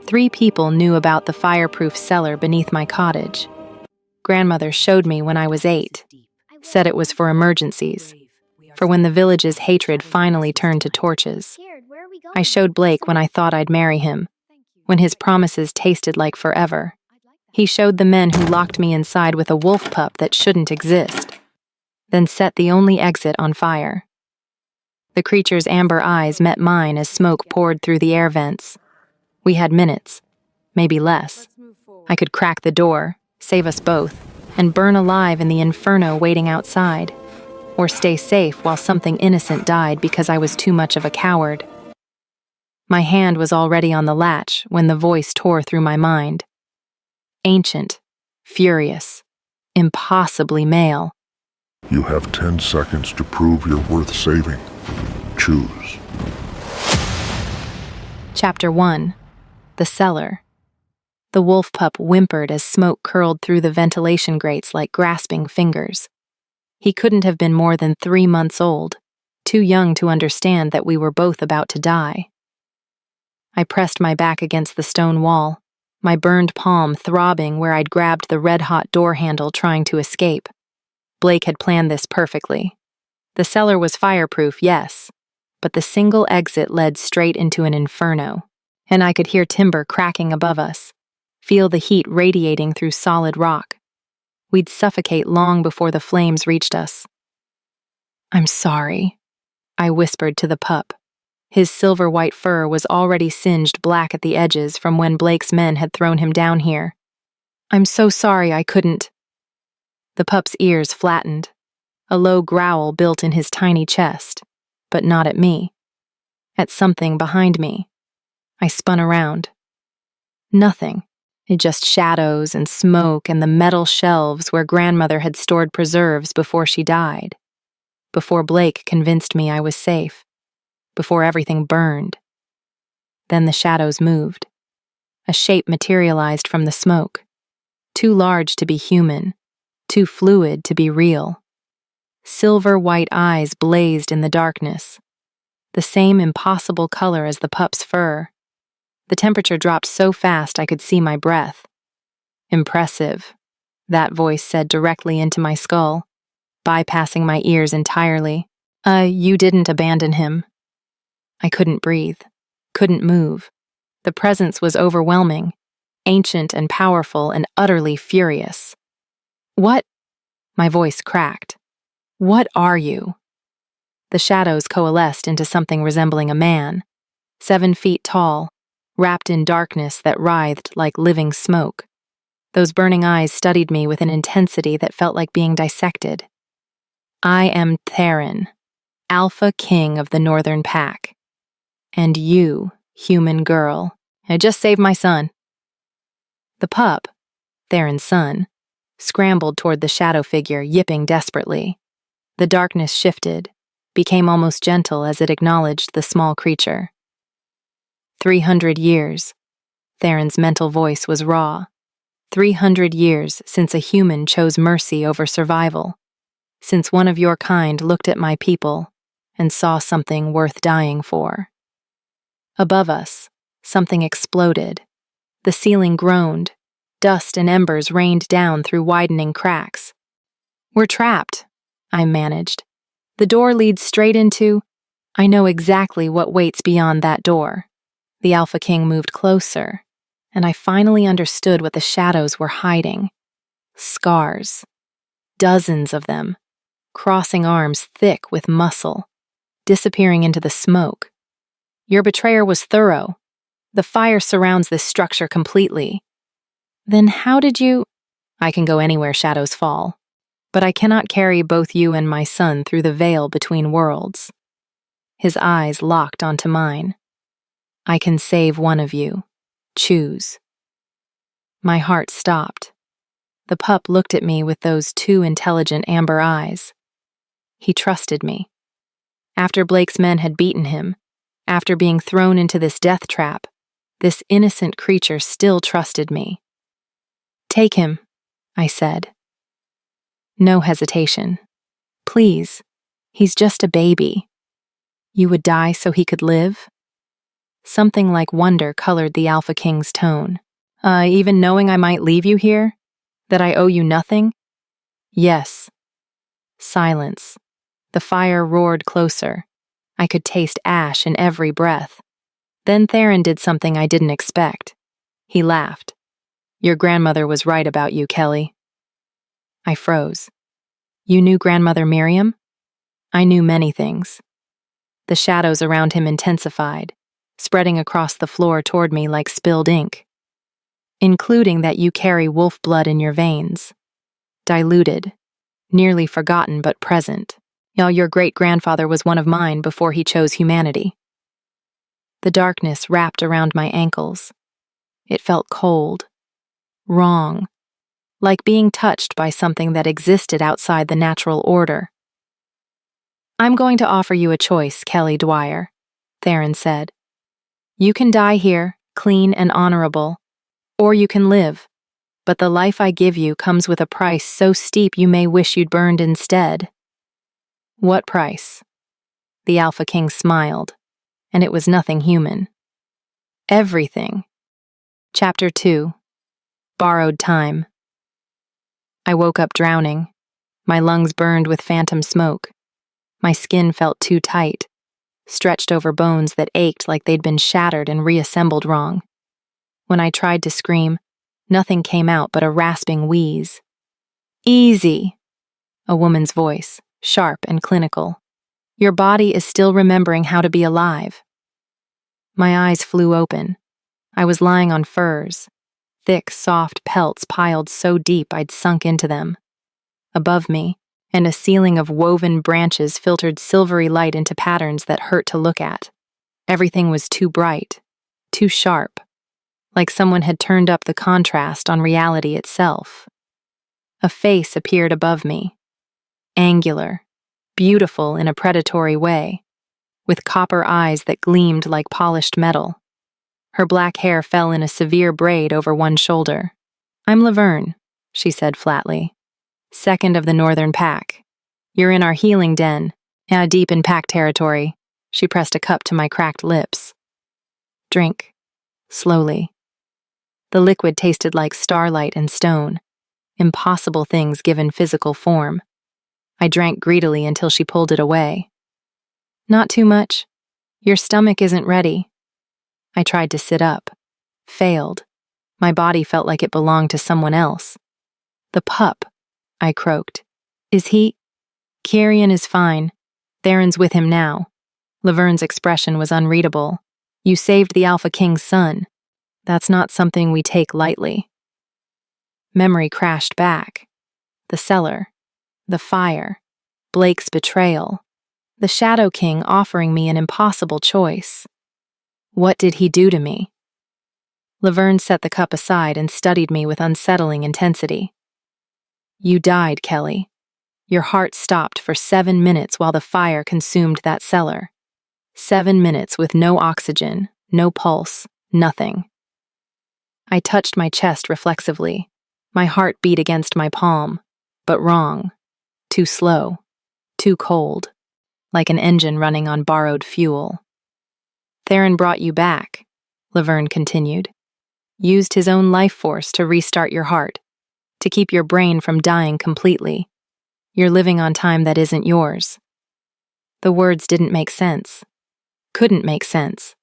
3 people knew about the fireproof cellar beneath my cottage. Grandmother showed me when I was 8, said it was for emergencies, for when the village's hatred finally turned to torches. I showed Blake when I thought I'd marry him, when his promises tasted like forever. He showed the men who locked me inside with a wolf pup that shouldn't exist, then set the only exit on fire. The creature's amber eyes met mine as smoke poured through the air vents. We had minutes, maybe less. I could crack the door, save us both, and burn alive in the inferno waiting outside, or stay safe while something innocent died because I was too much of a coward. My hand was already on the latch when the voice tore through my mind. Ancient, furious, impossibly male. You have 10 seconds to prove you're worth saving. Choose. Chapter 1. The Cellar. The wolf pup whimpered as smoke curled through the ventilation grates like grasping fingers. He couldn't have been more than 3 months old, too young to understand that we were both about to die. I pressed my back against the stone wall, my burned palm throbbing where I'd grabbed the red-hot door handle trying to escape. Blake had planned this perfectly. The cellar was fireproof, yes, but the single exit led straight into an inferno, and I could hear timber cracking above us, feel the heat radiating through solid rock. We'd suffocate long before the flames reached us. "I'm sorry," I whispered to the pup. His silver-white fur was already singed black at the edges from when Blake's men had thrown him down here. "I'm so sorry I couldn't." The pup's ears flattened. A low growl built in his tiny chest, but not at me. At something behind me. I spun around. Nothing. Just shadows and smoke and the metal shelves where Grandmother had stored preserves before she died. Before Blake convinced me I was safe. Before everything burned. Then the shadows moved. A shape materialized from the smoke. Too large to be human. Too fluid to be real. Silver-white eyes blazed in the darkness. The same impossible color as the pup's fur. The temperature dropped so fast I could see my breath. "Impressive," that voice said directly into my skull, bypassing my ears entirely. You didn't abandon him." I couldn't breathe, couldn't move. The presence was overwhelming, ancient and powerful and utterly furious. "What?" My voice cracked. "What are you?" The shadows coalesced into something resembling a man, 7 feet tall, wrapped in darkness that writhed like living smoke. Those burning eyes studied me with an intensity that felt like being dissected. "I am Theron, Alpha King of the Northern Pack. And you, human girl, I just saved my son." The pup, Theron's son, scrambled toward the shadow figure, yipping desperately. The darkness shifted, became almost gentle as it acknowledged the small creature. 300 years. Theron's mental voice was raw. 300 years since a human chose mercy over survival. Since one of your kind looked at my people and saw something worth dying for. Above us, something exploded. The ceiling groaned. Dust and embers rained down through widening cracks. "We're trapped," I managed. "The door leads straight into—" "I know exactly what waits beyond that door." The Alpha King moved closer, and I finally understood what the shadows were hiding. Scars. Dozens of them, crossing arms thick with muscle, disappearing into the smoke. "Your betrayer was thorough. The fire surrounds this structure completely." "Then how did you—" "I can go anywhere shadows fall, but I cannot carry both you and my son through the veil between worlds." His eyes locked onto mine. "I can save one of you. Choose." My heart stopped. The pup looked at me with those 2 intelligent amber eyes. He trusted me. After Blake's men had beaten him, after being thrown into this death trap, this innocent creature still trusted me. "Take him," I said. No hesitation. "Please, he's just a baby." "You would die so he could live?" Something like wonder colored the Alpha King's tone. Even knowing I might leave you here? That I owe you nothing? Yes. Silence. The fire roared closer. I could taste ash in every breath. Then Theron did something I didn't expect. He laughed. Your grandmother was right about you, Kelly. I froze. You knew Grandmother Miriam? I knew many things. The shadows around him intensified, spreading across the floor toward me like spilled ink. Including that you carry wolf blood in your veins. Diluted, nearly forgotten but present. Your great-grandfather was one of mine before he chose humanity. The darkness wrapped around my ankles. It felt cold, wrong, like being touched by something that existed outside the natural order. I'm going to offer you a choice, Kelly Dwyer, Theron said. You can die here, clean and honorable, or you can live, but the life I give you comes with a price so steep you may wish you'd burned instead. What price? The Alpha King smiled, and it was nothing human. Everything. Chapter 2. Borrowed Time. I woke up drowning. My lungs burned with phantom smoke. My skin felt too tight, stretched over bones that ached like they'd been shattered and reassembled wrong. When I tried to scream, nothing came out but a rasping wheeze. Easy, a woman's voice, sharp and clinical. Your body is still remembering how to be alive. My eyes flew open. I was lying on furs, thick, soft pelts piled so deep I'd sunk into them. Above me, and a ceiling of woven branches filtered silvery light into patterns that hurt to look at. Everything was too bright, too sharp, like someone had turned up the contrast on reality itself. A face appeared above me, angular, beautiful in a predatory way, with copper eyes that gleamed like polished metal. Her black hair fell in a severe braid over one shoulder. I'm Laverne, she said flatly. Second of the Northern Pack. You're in our healing den, deep in pack territory. She pressed a cup to my cracked lips. Drink. Slowly. The liquid tasted like starlight and stone, impossible things given physical form. I drank greedily until she pulled it away. Not too much. Your stomach isn't ready. I tried to sit up. Failed. My body felt like it belonged to someone else. The pup, I croaked. Is he? Kyrian is fine. Theron's with him now. Laverne's expression was unreadable. You saved the Alpha King's son. That's not something we take lightly. Memory crashed back. The cellar. The fire. Blake's betrayal. The Shadow King offering me an impossible choice. What did he do to me? Laverne set the cup aside and studied me with unsettling intensity. You died, Kelly. Your heart stopped for 7 minutes while the fire consumed that cellar. 7 minutes with no oxygen, no pulse, nothing. I touched my chest reflexively. My heart beat against my palm, but wrong. Too slow. Too cold. Like an engine running on borrowed fuel. Theron brought you back, Laverne continued. Used his own life force to restart your heart, to keep your brain from dying completely. You're living on time that isn't yours. The words didn't make sense. Couldn't make sense.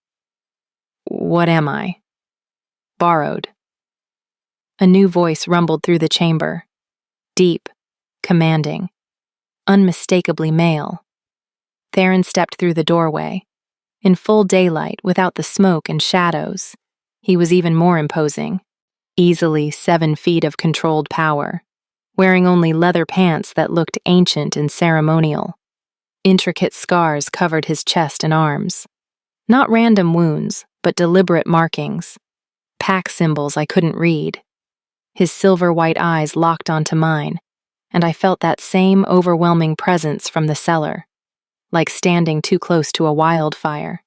What am I? Borrowed. A new voice rumbled through the chamber. Deep, commanding, unmistakably male. Theron stepped through the doorway. In full daylight, without the smoke and shadows, he was even more imposing. Easily 7 feet of controlled power, wearing only leather pants that looked ancient and ceremonial. Intricate scars covered his chest and arms. Not random wounds, but deliberate markings. Pack symbols I couldn't read. His silver-white eyes locked onto mine, and I felt that same overwhelming presence from the cellar, like standing too close to a wildfire.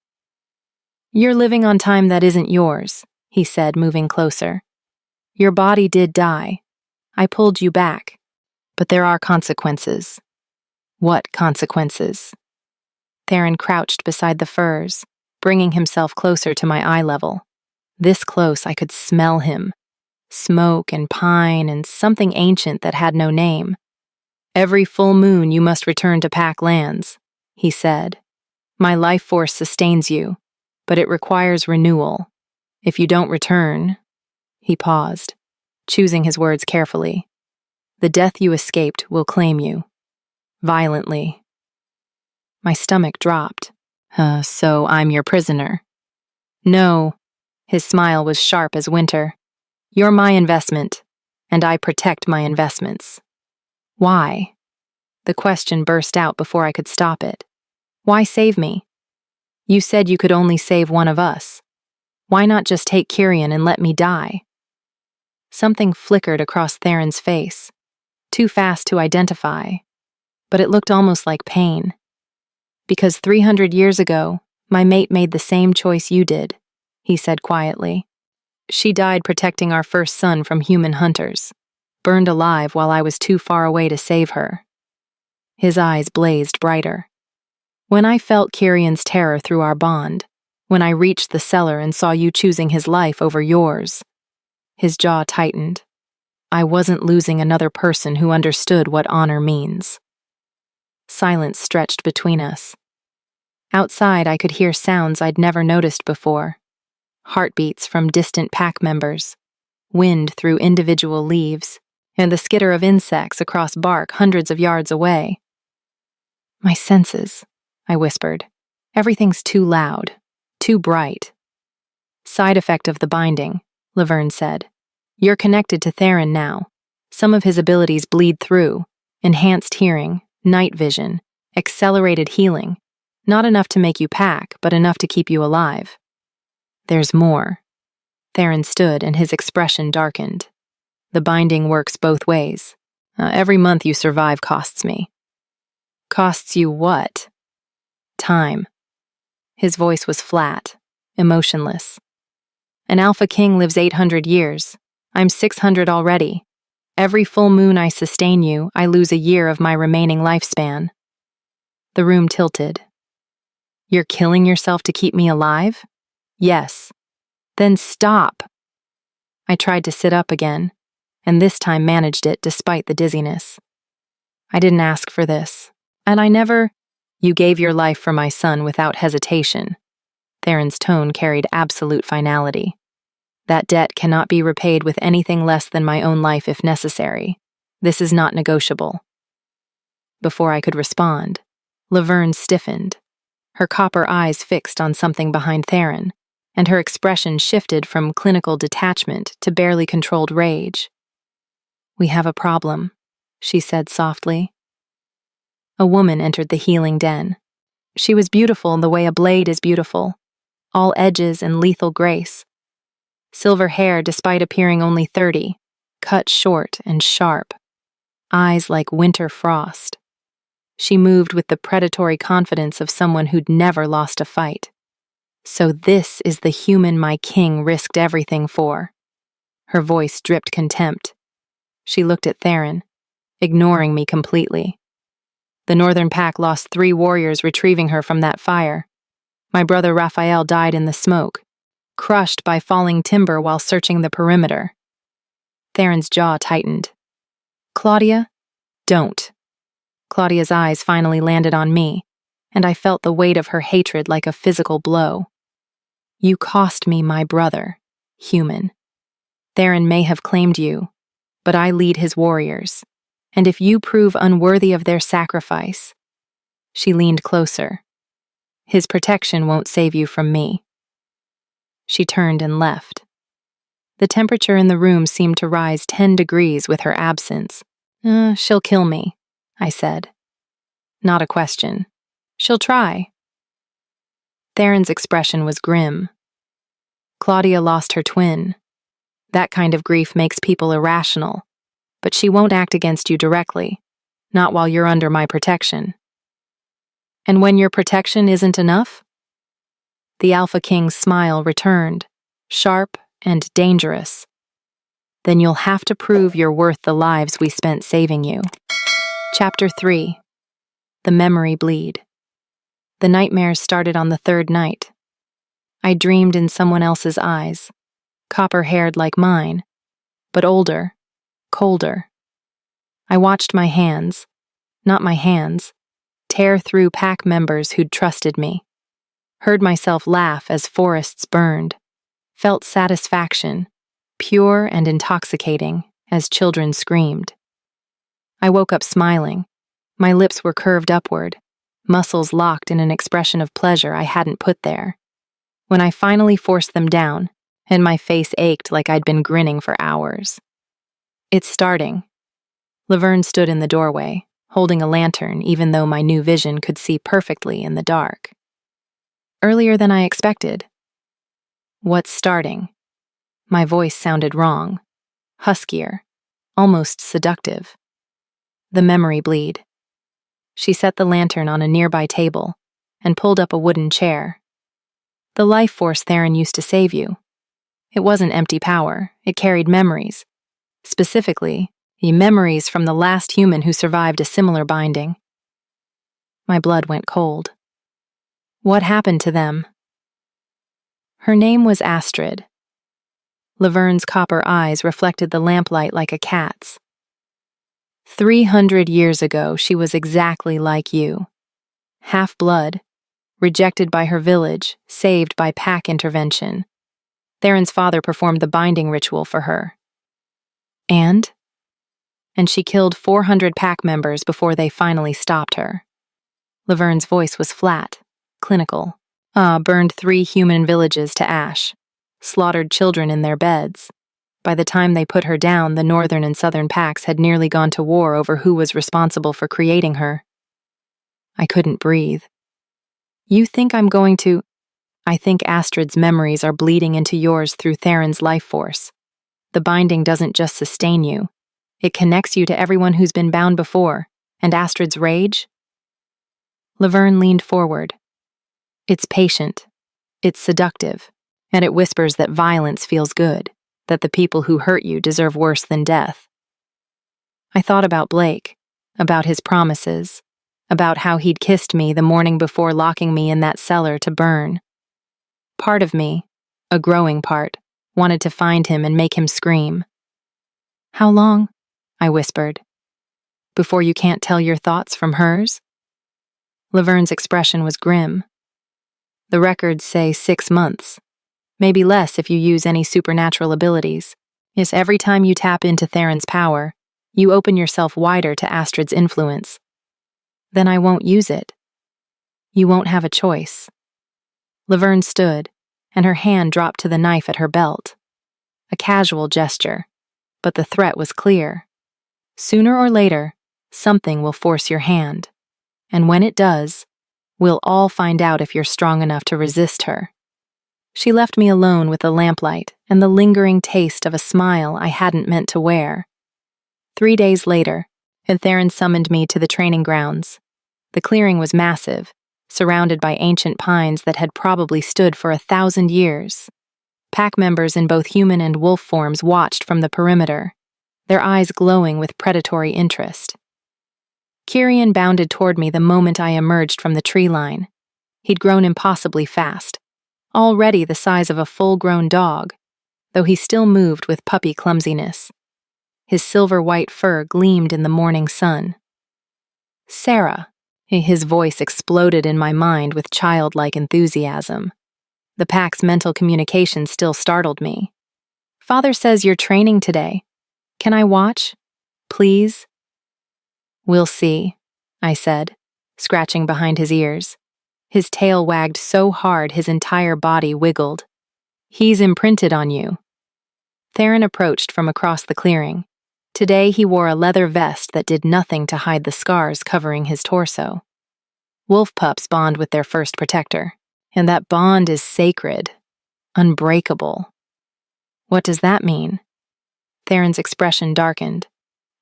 You're living on time that isn't yours, he said, moving closer. Your body did die. I pulled you back. But there are consequences. What consequences? Theron crouched beside the furs, bringing himself closer to my eye level. This close, I could smell him. Smoke and pine and something ancient that had no name. "Every full moon you must return to Pack Lands," he said. "My life force sustains you, but it requires renewal. If you don't return—" He paused, choosing his words carefully. "The death you escaped will claim you. Violently." My stomach dropped. So I'm your prisoner." "No." His smile was sharp as winter. "You're my investment, and I protect my investments." "Why?" The question burst out before I could stop it. "Why save me? You said you could only save one of us. Why not just take Kyrian and let me die?" Something flickered across Theron's face, too fast to identify, but it looked almost like pain. "Because 300 years ago, my mate made the same choice you did," he said quietly. "She died protecting our first son from human hunters, burned alive while I was too far away to save her." His eyes blazed brighter. "When I felt Kyrian's terror through our bond, when I reached the cellar and saw you choosing his life over yours." His jaw tightened. "I wasn't losing another person who understood what honor means." Silence stretched between us. Outside, I could hear sounds I'd never noticed before. Heartbeats from distant pack members, wind through individual leaves, and the skitter of insects across bark hundreds of yards away. "My senses," I whispered. "Everything's too loud, too bright." "Side effect of the binding," Laverne said. "You're connected to Theron now. Some of his abilities bleed through. Enhanced hearing, night vision, accelerated healing. Not enough to make you pack, but enough to keep you alive." "There's more." Theron stood and his expression darkened. "The binding works both ways. Every month you survive costs me." "Costs you what?" "Time." His voice was flat, emotionless. "An Alpha King lives 800 years. I'm 600 already. Every full moon I sustain you, I lose a year of my remaining lifespan." The room tilted. "You're killing yourself to keep me alive?" "Yes." "Then stop." I tried to sit up again, and this time managed it despite the dizziness. "I didn't ask for this, and I never—" "You gave your life for my son without hesitation." Theron's tone carried absolute finality. "That debt cannot be repaid with anything less than my own life if necessary. This is not negotiable." Before I could respond, Laverne stiffened, her copper eyes fixed on something behind Theron, and her expression shifted from clinical detachment to barely controlled rage. "We have a problem," she said softly. A woman entered the healing den. She was beautiful in the way a blade is beautiful, all edges and lethal grace. Silver hair despite appearing only 30, cut short and sharp. Eyes like winter frost. She moved with the predatory confidence of someone who'd never lost a fight. "So this is the human my king risked everything for." Her voice dripped contempt. She looked at Theron, ignoring me completely. "The Northern Pack lost 3 warriors retrieving her from that fire. My brother Raphael died in the smoke, crushed by falling timber while searching the perimeter." Theron's jaw tightened. "Claudia, don't." Claudia's eyes finally landed on me, and I felt the weight of her hatred like a physical blow. "You cost me my brother, human. Theron may have claimed you, but I lead his warriors, and if you prove unworthy of their sacrifice—" She leaned closer. "His protection won't save you from me." She turned and left. The temperature in the room seemed to rise 10 degrees with her absence. She'll kill me," I said. "Not a question. She'll try." Theron's expression was grim. "Claudia lost her twin. That kind of grief makes people irrational, but she won't act against you directly, not while you're under my protection." "And when your protection isn't enough?" The Alpha King's smile returned, sharp and dangerous. "Then you'll have to prove you're worth the lives we spent saving you." Chapter 3. The Memory Bleed. The nightmares started on the 3rd night. I dreamed in someone else's eyes, copper-haired like mine, but older, colder. I watched my hands, not my hands, tear through pack members who'd trusted me, heard myself laugh as forests burned, felt satisfaction, pure and intoxicating, as children screamed. I woke up smiling. My lips were curved upward, muscles locked in an expression of pleasure I hadn't put there. When I finally forced them down, and my face ached like I'd been grinning for hours. It's starting. Laverne stood in the doorway, holding a lantern even though my new vision could see perfectly in the dark. Earlier than I expected. What's starting? My voice sounded wrong, huskier, almost seductive. The memory bleed. She set the lantern on a nearby table and pulled up a wooden chair. The life force Theron used to save you. It wasn't empty power, it carried memories. Specifically, the memories from the last human who survived a similar binding. My blood went cold. What happened to them? Her name was Astrid. Laverne's copper eyes reflected the lamplight like a cat's. 300 years ago, she was exactly like you. Half-blood, rejected by her village, saved by pack intervention. Theron's father performed the binding ritual for her. And she killed 400 pack members before they finally stopped her. Laverne's voice was flat, clinical. Burned 3 human villages to ash, slaughtered children in their beds. By the time they put her down, the northern and southern packs had nearly gone to war over who was responsible for creating her. I couldn't breathe. You think I'm going to... I think Astrid's memories are bleeding into yours through Theron's life force. The binding doesn't just sustain you. It connects you to everyone who's been bound before. And Astrid's rage? Laverne leaned forward. It's patient. It's seductive. And it whispers that violence feels good, that the people who hurt you deserve worse than death. I thought about Blake, about his promises, about how he'd kissed me the morning before locking me in that cellar to burn. Part of me, a growing part, wanted to find him and make him scream. How long? I whispered. Before you can't tell your thoughts from hers? Laverne's expression was grim. The records say 6 months. Maybe less if you use any supernatural abilities. Yes, every time you tap into Theron's power, you open yourself wider to Astrid's influence. Then I won't use it. You won't have a choice. Laverne stood, and her hand dropped to the knife at her belt. A casual gesture, but the threat was clear. Sooner or later, something will force your hand. And when it does, we'll all find out if you're strong enough to resist her. She left me alone with the lamplight and the lingering taste of a smile I hadn't meant to wear. 3 days later, Theron summoned me to the training grounds. The clearing was massive, surrounded by ancient pines that had probably stood for 1,000 years. Pack members in both human and wolf forms watched from the perimeter, their eyes glowing with predatory interest. Kyrian bounded toward me the moment I emerged from the tree line. He'd grown impossibly fast, already the size of a full-grown dog, though he still moved with puppy clumsiness. His silver-white fur gleamed in the morning sun. Sarah, his voice exploded in my mind with childlike enthusiasm. The pack's mental communication still startled me. Father says you're training today. Can I watch? Please? We'll see, I said, scratching behind his ears. His tail wagged so hard his entire body wiggled. He's imprinted on you. Theron approached from across the clearing. Today he wore a leather vest that did nothing to hide the scars covering his torso. Wolf pups bond with their first protector, and that bond is sacred, unbreakable. What does that mean? Theron's expression darkened.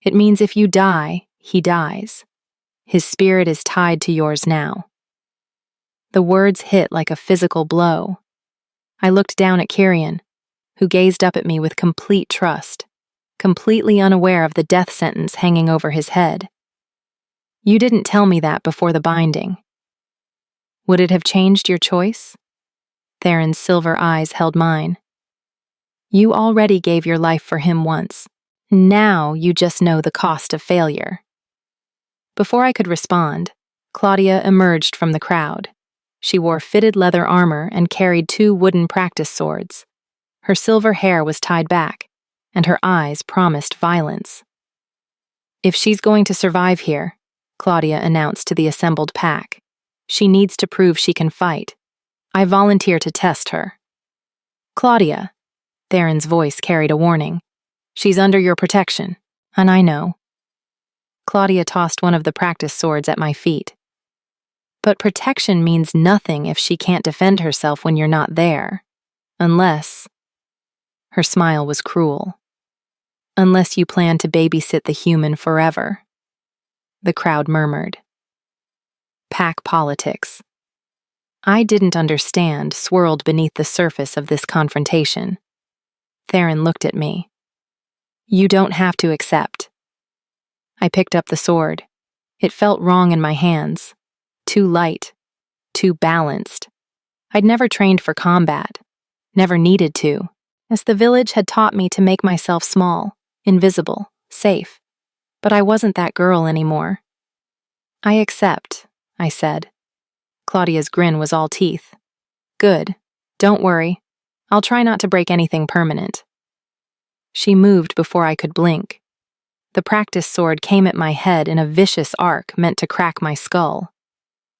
It means if you die, he dies. His spirit is tied to yours now. The words hit like a physical blow. I looked down at Kyrian, who gazed up at me with complete trust, completely unaware of the death sentence hanging over his head. You didn't tell me that before the binding. Would it have changed your choice? Theron's silver eyes held mine. You already gave your life for him once. Now you just know the cost of failure. Before I could respond, Claudia emerged from the crowd. She wore fitted leather armor and carried 2 wooden practice swords. Her silver hair was tied back, and her eyes promised violence. If she's going to survive here, Claudia announced to the assembled pack, she needs to prove she can fight. I volunteer to test her. Claudia, Theron's voice carried a warning. She's under your protection, and I know. Claudia tossed one of the practice swords at my feet. But protection means nothing if she can't defend herself when you're not there. Unless... Her smile was cruel. Unless you plan to babysit the human forever. The crowd murmured. Pack politics. I didn't understand swirled beneath the surface of this confrontation. Theron looked at me. You don't have to accept. I picked up the sword. It felt wrong in my hands. Too light. Too balanced. I'd never trained for combat. Never needed to, as the village had taught me to make myself small, invisible, safe. But I wasn't that girl anymore. I accept, I said. Claudia's grin was all teeth. Good. Don't worry. I'll try not to break anything permanent. She moved before I could blink. The practice sword came at my head in a vicious arc meant to crack my skull.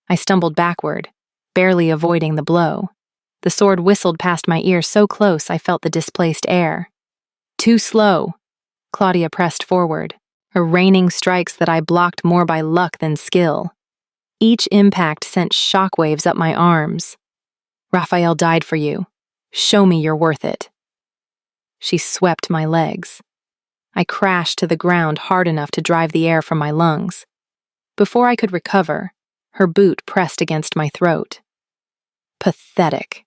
I stumbled backward, barely avoiding the blow. The sword whistled past my ear so close I felt the displaced air. Too slow. Claudia pressed forward, her raining strikes that I blocked more by luck than skill. Each impact sent shockwaves up my arms. Raphael died for you. Show me you're worth it. She swept my legs. I crashed to the ground hard enough to drive the air from my lungs. Before I could recover, her boot pressed against my throat. Pathetic.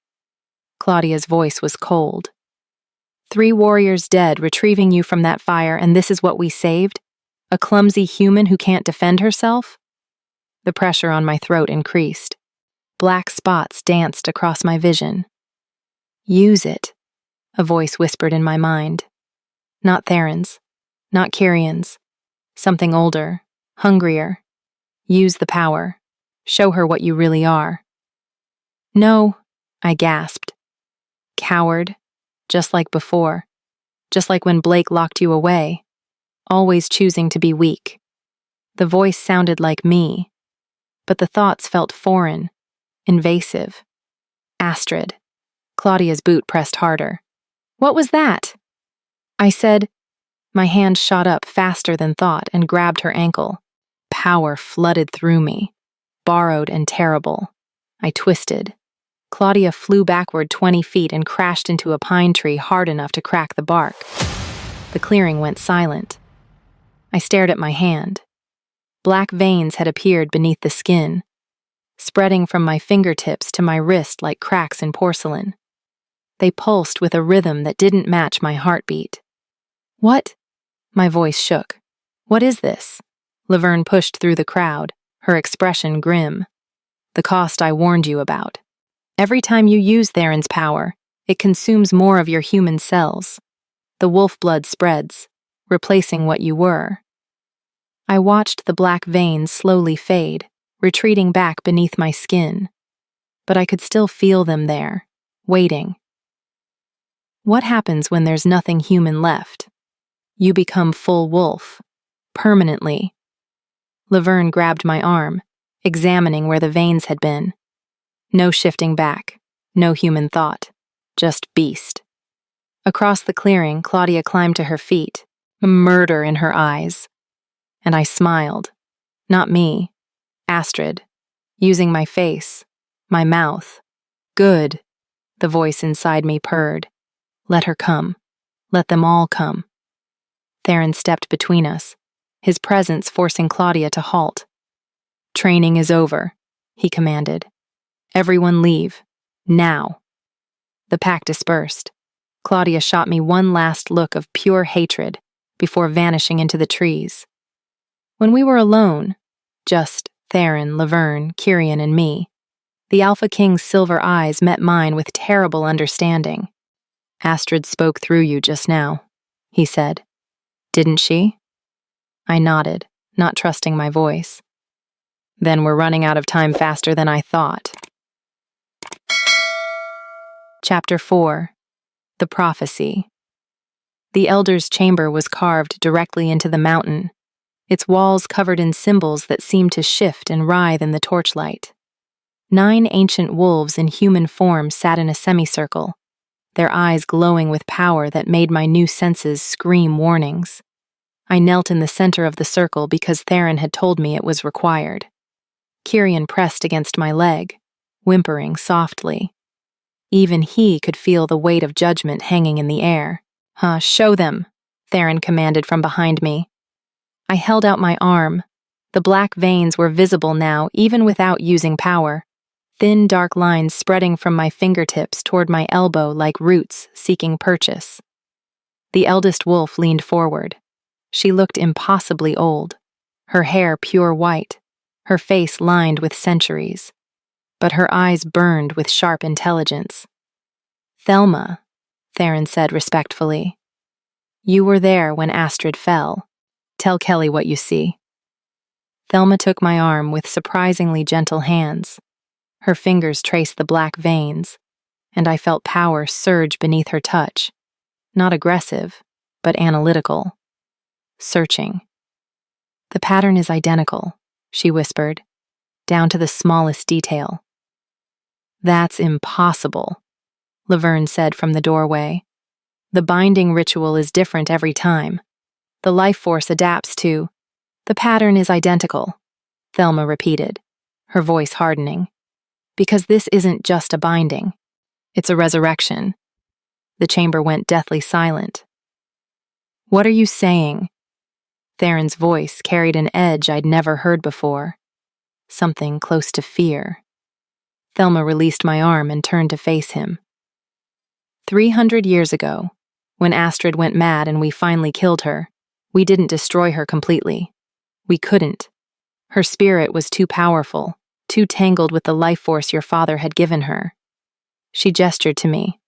Claudia's voice was cold. 3 warriors dead retrieving you from that fire, and this is what we saved? A clumsy human who can't defend herself? The pressure on my throat increased. Black spots danced across my vision. Use it, a voice whispered in my mind. Not Theron's, not Kirian's. Something older, hungrier. Use the power. Show her what you really are. No, I gasped. Coward, just like before. Just like when Blake locked you away. Always choosing to be weak. The voice sounded like me, but the thoughts felt foreign, invasive. Astrid. Claudia's boot pressed harder. What was that? I said. My hand shot up faster than thought and grabbed her ankle. Power flooded through me. Borrowed and terrible. I twisted. Claudia flew backward 20 feet and crashed into a pine tree hard enough to crack the bark. The clearing went silent. I stared at my hand. Black veins had appeared beneath the skin, spreading from my fingertips to my wrist like cracks in porcelain. They pulsed with a rhythm that didn't match my heartbeat. What? My voice shook. What is this? Laverne pushed through the crowd, her expression grim. The cost I warned you about. Every time you use Theron's power, it consumes more of your human cells. The wolf blood spreads, replacing what you were. I watched the black veins slowly fade, retreating back beneath my skin. But I could still feel them there, waiting. What happens when there's nothing human left? You become full wolf, permanently. Laverne grabbed my arm, examining where the veins had been. No shifting back, no human thought, just beast. Across the clearing, Claudia climbed to her feet, murder in her eyes. And I smiled. Not me, Astrid, using my face, my mouth. Good, the voice inside me purred. Let her come. Let them all come. Theron stepped between us, his presence forcing Claudia to halt. Training is over, he commanded. Everyone leave. Now. The pack dispersed. Claudia shot me one last look of pure hatred before vanishing into the trees. When we were alone, just Theron, Laverne, Kirian, and me, The Alpha King's silver eyes met mine with terrible understanding. "Astrid spoke through you just now," he said. "Didn't she?" I nodded, not trusting my voice. "Then we're running out of time faster than I thought." Chapter 4. The Prophecy. The Elder's chamber was carved directly into the mountain, its walls covered in symbols that seemed to shift and writhe in the torchlight. 9 ancient wolves in human form sat in a semicircle, their eyes glowing with power that made my new senses scream warnings. I knelt in the center of the circle because Theron had told me it was required. Kyrian pressed against my leg, whimpering softly. Even he could feel the weight of judgment hanging in the air. Show them," Theron commanded from behind me. I held out my arm. The black veins were visible now, even without using power. Thin, dark lines spreading from my fingertips toward my elbow like roots seeking purchase. The eldest wolf leaned forward. She looked impossibly old, her hair pure white, her face lined with centuries. But her eyes burned with sharp intelligence. "Thelma," Theron said respectfully. "You were there when Astrid fell. Tell Kelly what you see." Thelma took my arm with surprisingly gentle hands. Her fingers traced the black veins, and I felt power surge beneath her touch. Not aggressive, but analytical. Searching. "The pattern is identical," she whispered, "down to the smallest detail." "That's impossible," Laverne said from the doorway. "The binding ritual is different every time. The life force adapts to—" "The pattern is identical," Thelma repeated, her voice hardening. "Because this isn't just a binding. It's a resurrection." The chamber went deathly silent. "What are you saying?" Theron's voice carried an edge I'd never heard before. Something close to fear. Thelma released my arm and turned to face him. 300 years ago, when Astrid went mad and we finally killed her, we didn't destroy her completely. We couldn't. Her spirit was too powerful, too tangled with the life force your father had given her. She gestured to me.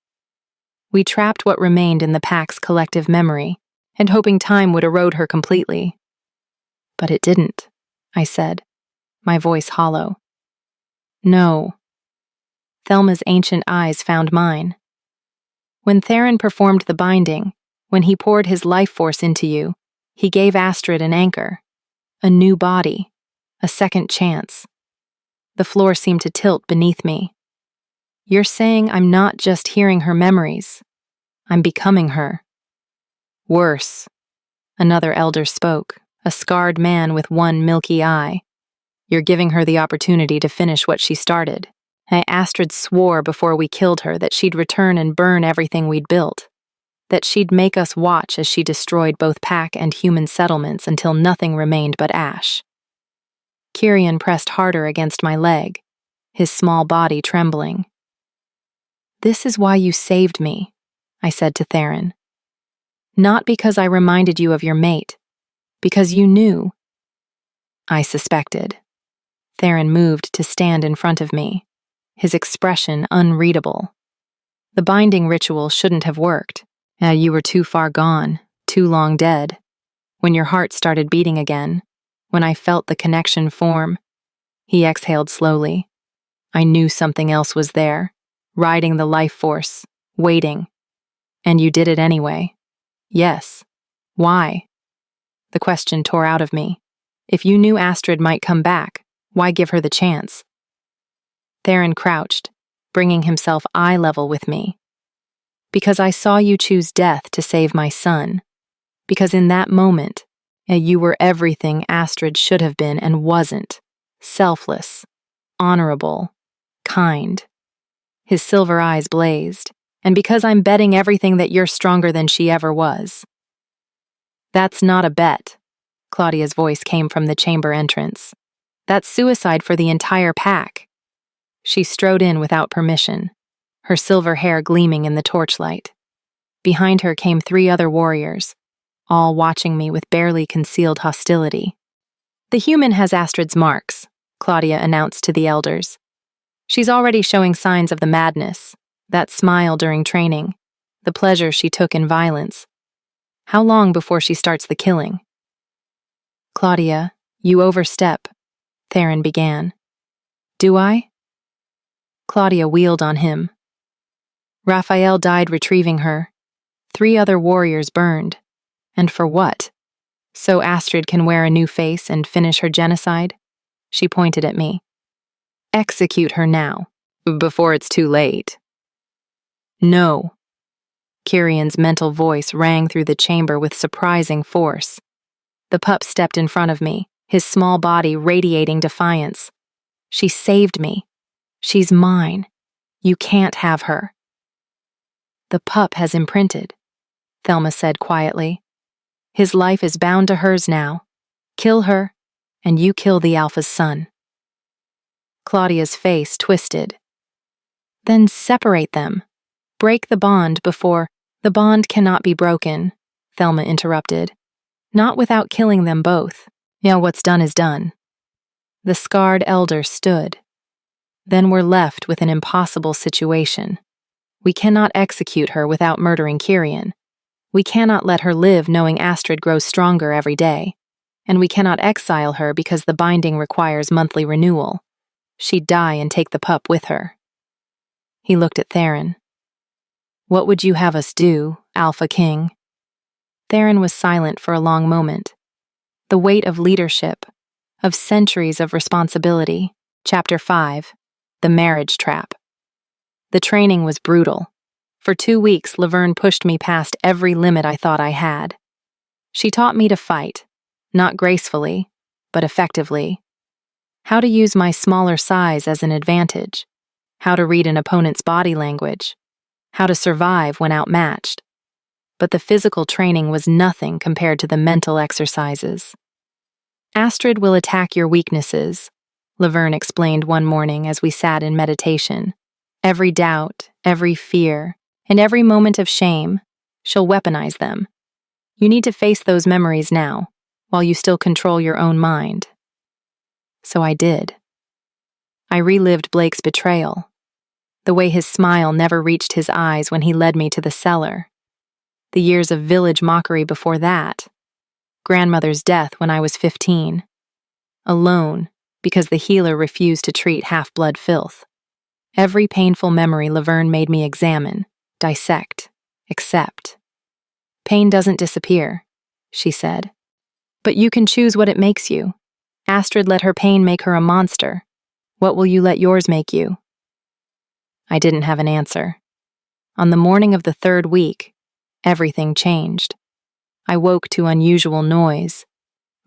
We trapped what remained in the pack's collective memory, and hoping time would erode her completely. But it didn't, I said, my voice hollow. "No." Thelma's ancient eyes found mine. "When Theron performed the binding, when he poured his life force into you, he gave Astrid an anchor, a new body, a second chance." The floor seemed to tilt beneath me. "You're saying I'm not just hearing her memories. I'm becoming her." "Worse," another elder spoke, a scarred man with one milky eye. "You're giving her the opportunity to finish what she started. Astrid swore before we killed her that she'd return and burn everything we'd built, that she'd make us watch as she destroyed both pack and human settlements until nothing remained but ash." Kyrian pressed harder against my leg, his small body trembling. "This is why you saved me," I said to Theron. "Not because I reminded you of your mate, because you knew." I suspected. Theron moved to stand in front of me, his expression unreadable. "The binding ritual shouldn't have worked. You were too far gone, too long dead. When your heart started beating again, when I felt the connection form," he exhaled slowly, "I knew something else was there, riding the life force, waiting. And you did it anyway." "Yes. Why?" The question tore out of me. If you knew Astrid might come back, why give her the chance? Theron crouched, bringing himself eye level with me. "Because I saw you choose death to save my son. Because in that moment, you were everything Astrid should have been and wasn't. Selfless, honorable, kind." His silver eyes blazed. "And because I'm betting everything that you're stronger than she ever was." "That's not a bet," Claudia's voice came from the chamber entrance. "That's suicide for the entire pack." She strode in without permission, her silver hair gleaming in the torchlight. Behind her came 3 other warriors, all watching me with barely concealed hostility. "The human has Astrid's marks," Claudia announced to the elders. She's already showing signs of the madness, that smile during training, the pleasure she took in violence. How long before she starts the killing? Claudia, you overstep, Theron began. Do I? Claudia wheeled on him. Raphael died retrieving her. 3 other warriors burned. And for what? So Astrid can wear a new face and finish her genocide? She pointed at me. Execute her now, before it's too late. No. Kirian's mental voice rang through the chamber with surprising force. The pup stepped in front of me, his small body radiating defiance. She saved me. She's mine. You can't have her. The pup has imprinted, Thelma said quietly. His life is bound to hers now. Kill her, and you kill the Alpha's son. Claudia's face twisted. Then separate them. Break the bond before— The bond cannot be broken, Thelma interrupted. Not without killing them both. Yeah, what's done is done. The scarred elder stood. Then we're left with an impossible situation. We cannot execute her without murdering Kirian. We cannot let her live knowing Astrid grows stronger every day. And we cannot exile her because the binding requires monthly renewal. She'd die and take the pup with her. He looked at Theron. What would you have us do, Alpha King? Theron was silent for a long moment. The weight of leadership, of centuries of responsibility. Chapter 5. The Marriage Trap. The training was brutal. For 2 weeks, Laverne pushed me past every limit I thought I had. She taught me to fight, not gracefully, but effectively. How to use my smaller size as an advantage. How to read an opponent's body language. How to survive when outmatched. But the physical training was nothing compared to the mental exercises. Astrid will attack your weaknesses, Laverne explained one morning as we sat in meditation. Every doubt, every fear, and every moment of shame, she'll weaponize them. You need to face those memories now, while you still control your own mind. So I did. I relived Blake's betrayal, the way his smile never reached his eyes when he led me to the cellar, the years of village mockery before that, grandmother's death when I was 15, alone because the healer refused to treat half-blood filth. Every painful memory Laverne made me examine, dissect, accept. Pain doesn't disappear, she said. But you can choose what it makes you. Astrid let her pain make her a monster. What will you let yours make you? I didn't have an answer. On the morning of the 3rd week, everything changed. I woke to unusual noise,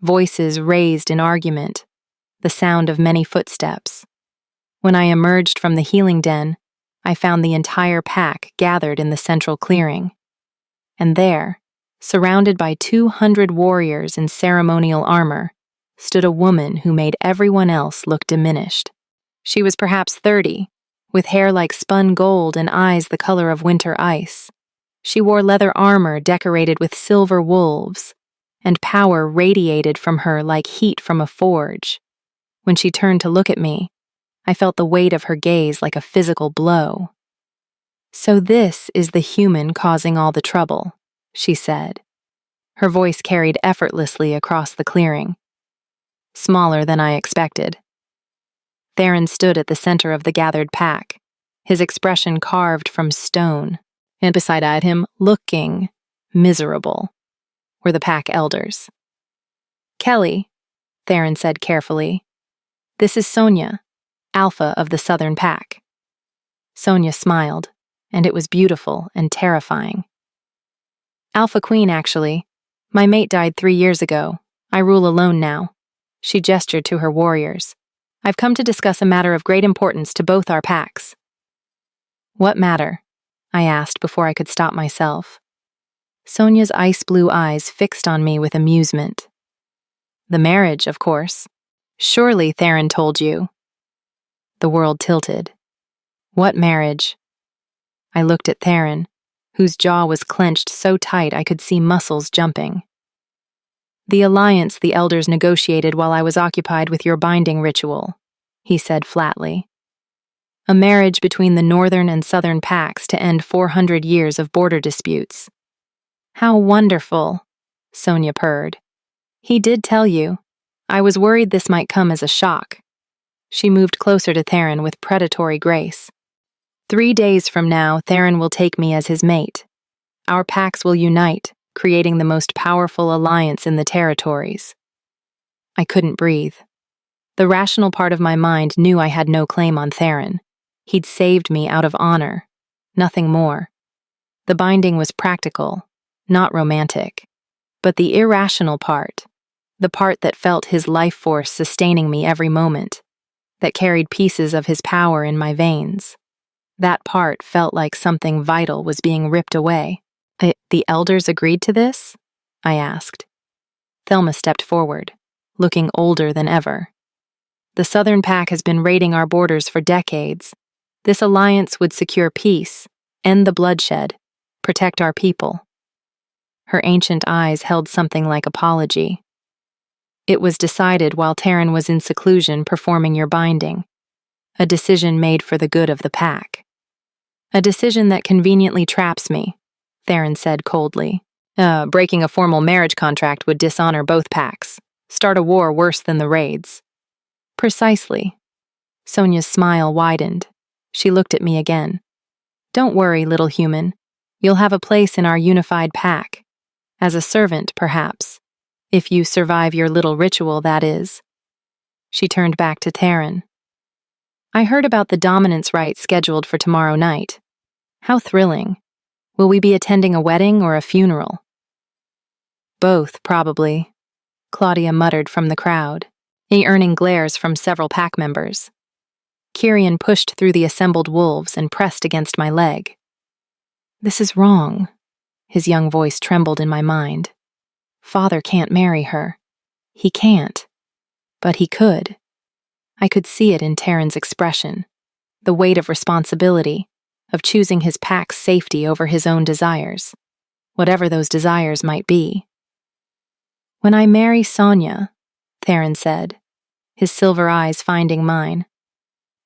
voices raised in argument, the sound of many footsteps. When I emerged from the healing den, I found the entire pack gathered in the central clearing. And there, surrounded by 200 warriors in ceremonial armor, stood a woman who made everyone else look diminished. She was perhaps 30, with hair like spun gold and eyes the color of winter ice. She wore leather armor decorated with silver wolves, and power radiated from her like heat from a forge. When she turned to look at me, I felt the weight of her gaze like a physical blow. So this is the human causing all the trouble, she said. Her voice carried effortlessly across the clearing. Smaller than I expected. Theron stood at the center of the gathered pack, his expression carved from stone, and beside him, looking miserable, were the pack elders. Kelly, Theron said carefully, this is Sonia, Alpha of the Southern Pack. Sonia smiled, and it was beautiful and terrifying. Alpha Queen, actually. My mate died 3 years ago. I rule alone now. She gestured to her warriors. I've come to discuss a matter of great importance to both our packs. What matter? I asked before I could stop myself. Sonia's ice-blue eyes fixed on me with amusement. The marriage, of course. Surely Theron told you. The world tilted. What marriage? I looked at Theron, whose jaw was clenched so tight I could see muscles jumping. The alliance the elders negotiated while I was occupied with your binding ritual, he said flatly. A marriage between the northern and southern packs to end 400 years of border disputes. How wonderful, Sonia purred. He did tell you. I was worried this might come as a shock. She moved closer to Theron with predatory grace. 3 days from now, Theron will take me as his mate. Our packs will unite, creating the most powerful alliance in the territories. I couldn't breathe. The rational part of my mind knew I had no claim on Theron. He'd saved me out of honor, nothing more. The binding was practical, not romantic. But the irrational part, the part that felt his life force sustaining me every moment, that carried pieces of his power in my veins, that part felt like something vital was being ripped away. The elders agreed to this? I asked. Thelma stepped forward, looking older than ever. The Southern Pack has been raiding our borders for decades. This alliance would secure peace, end the bloodshed, protect our people. Her ancient eyes held something like apology. It was decided while Theron was in seclusion performing your binding. A decision made for the good of the pack. A decision that conveniently traps me, Theron said coldly. Breaking a formal marriage contract would dishonor both packs, start a war worse than the raids. Precisely. Sonia's smile widened. She looked at me again. Don't worry, little human. You'll have a place in our unified pack. As a servant, perhaps. If you survive your little ritual, that is. She turned back to Theron. I heard about the dominance rite scheduled for tomorrow night. How thrilling. Will we be attending a wedding or a funeral? Both, probably, Claudia muttered from the crowd, earning glares from several pack members. Kyrian pushed through the assembled wolves and pressed against my leg. This is wrong. His young voice trembled in my mind. Father can't marry her. He can't. But he could. I could see it in Theron's expression, the weight of responsibility, of choosing his pack's safety over his own desires, whatever those desires might be. When I marry Sonia, Theron said, his silver eyes finding mine,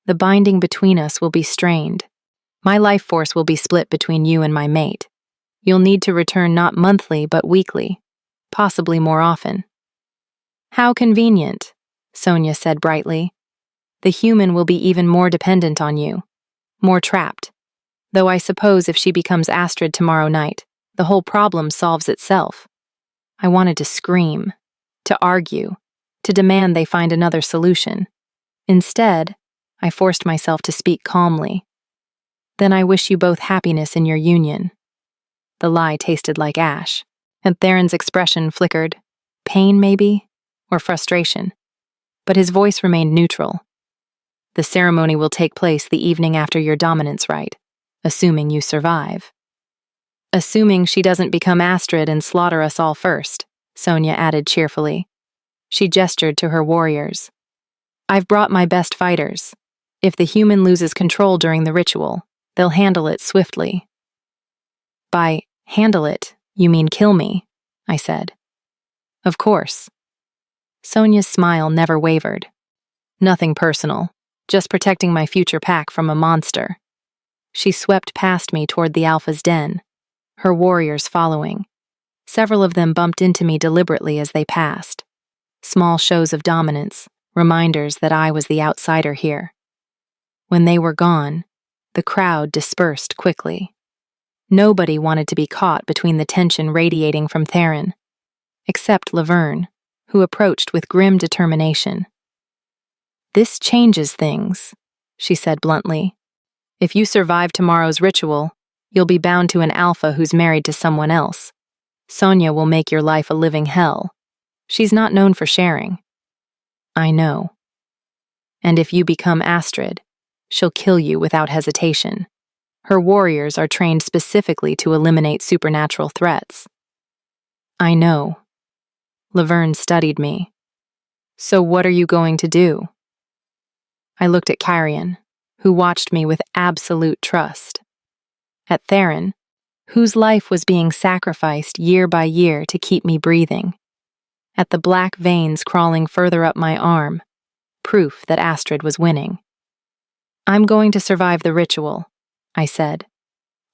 the binding between us will be strained. My life force will be split between you and my mate. You'll need to return not monthly but weekly, possibly more often. How convenient, Sonia said brightly. The human will be even more dependent on you, more trapped. Though I suppose if she becomes Astrid tomorrow night, the whole problem solves itself. I wanted to scream, to argue, to demand they find another solution. Instead, I forced myself to speak calmly. Then I wish you both happiness in your union. The lie tasted like ash, and Theron's expression flickered. Pain, maybe? Or frustration. But his voice remained neutral. The ceremony will take place the evening after your dominance rite, assuming you survive. Assuming she doesn't become Astrid and slaughter us all first, Sonia added cheerfully. She gestured to her warriors. I've brought my best fighters. If the human loses control during the ritual, they'll handle it swiftly. By handle it, you mean kill me, I said. Of course. Sonia's smile never wavered. Nothing personal, just protecting my future pack from a monster. She swept past me toward the Alpha's den, her warriors following. Several of them bumped into me deliberately as they passed. Small shows of dominance, reminders that I was the outsider here. When they were gone, the crowd dispersed quickly. Nobody wanted to be caught between the tension radiating from Theron, except Laverne, who approached with grim determination. This changes things, she said bluntly. If you survive tomorrow's ritual, you'll be bound to an Alpha who's married to someone else. Sonia will make your life a living hell. She's not known for sharing. I know. And if you become Astrid, she'll kill you without hesitation. Her warriors are trained specifically to eliminate supernatural threats. I know. Laverne studied me. So what are you going to do? I looked at Kyrian, who watched me with absolute trust. At Theron, whose life was being sacrificed year by year to keep me breathing. At the black veins crawling further up my arm, proof that Astrid was winning. I'm going to survive the ritual, I said.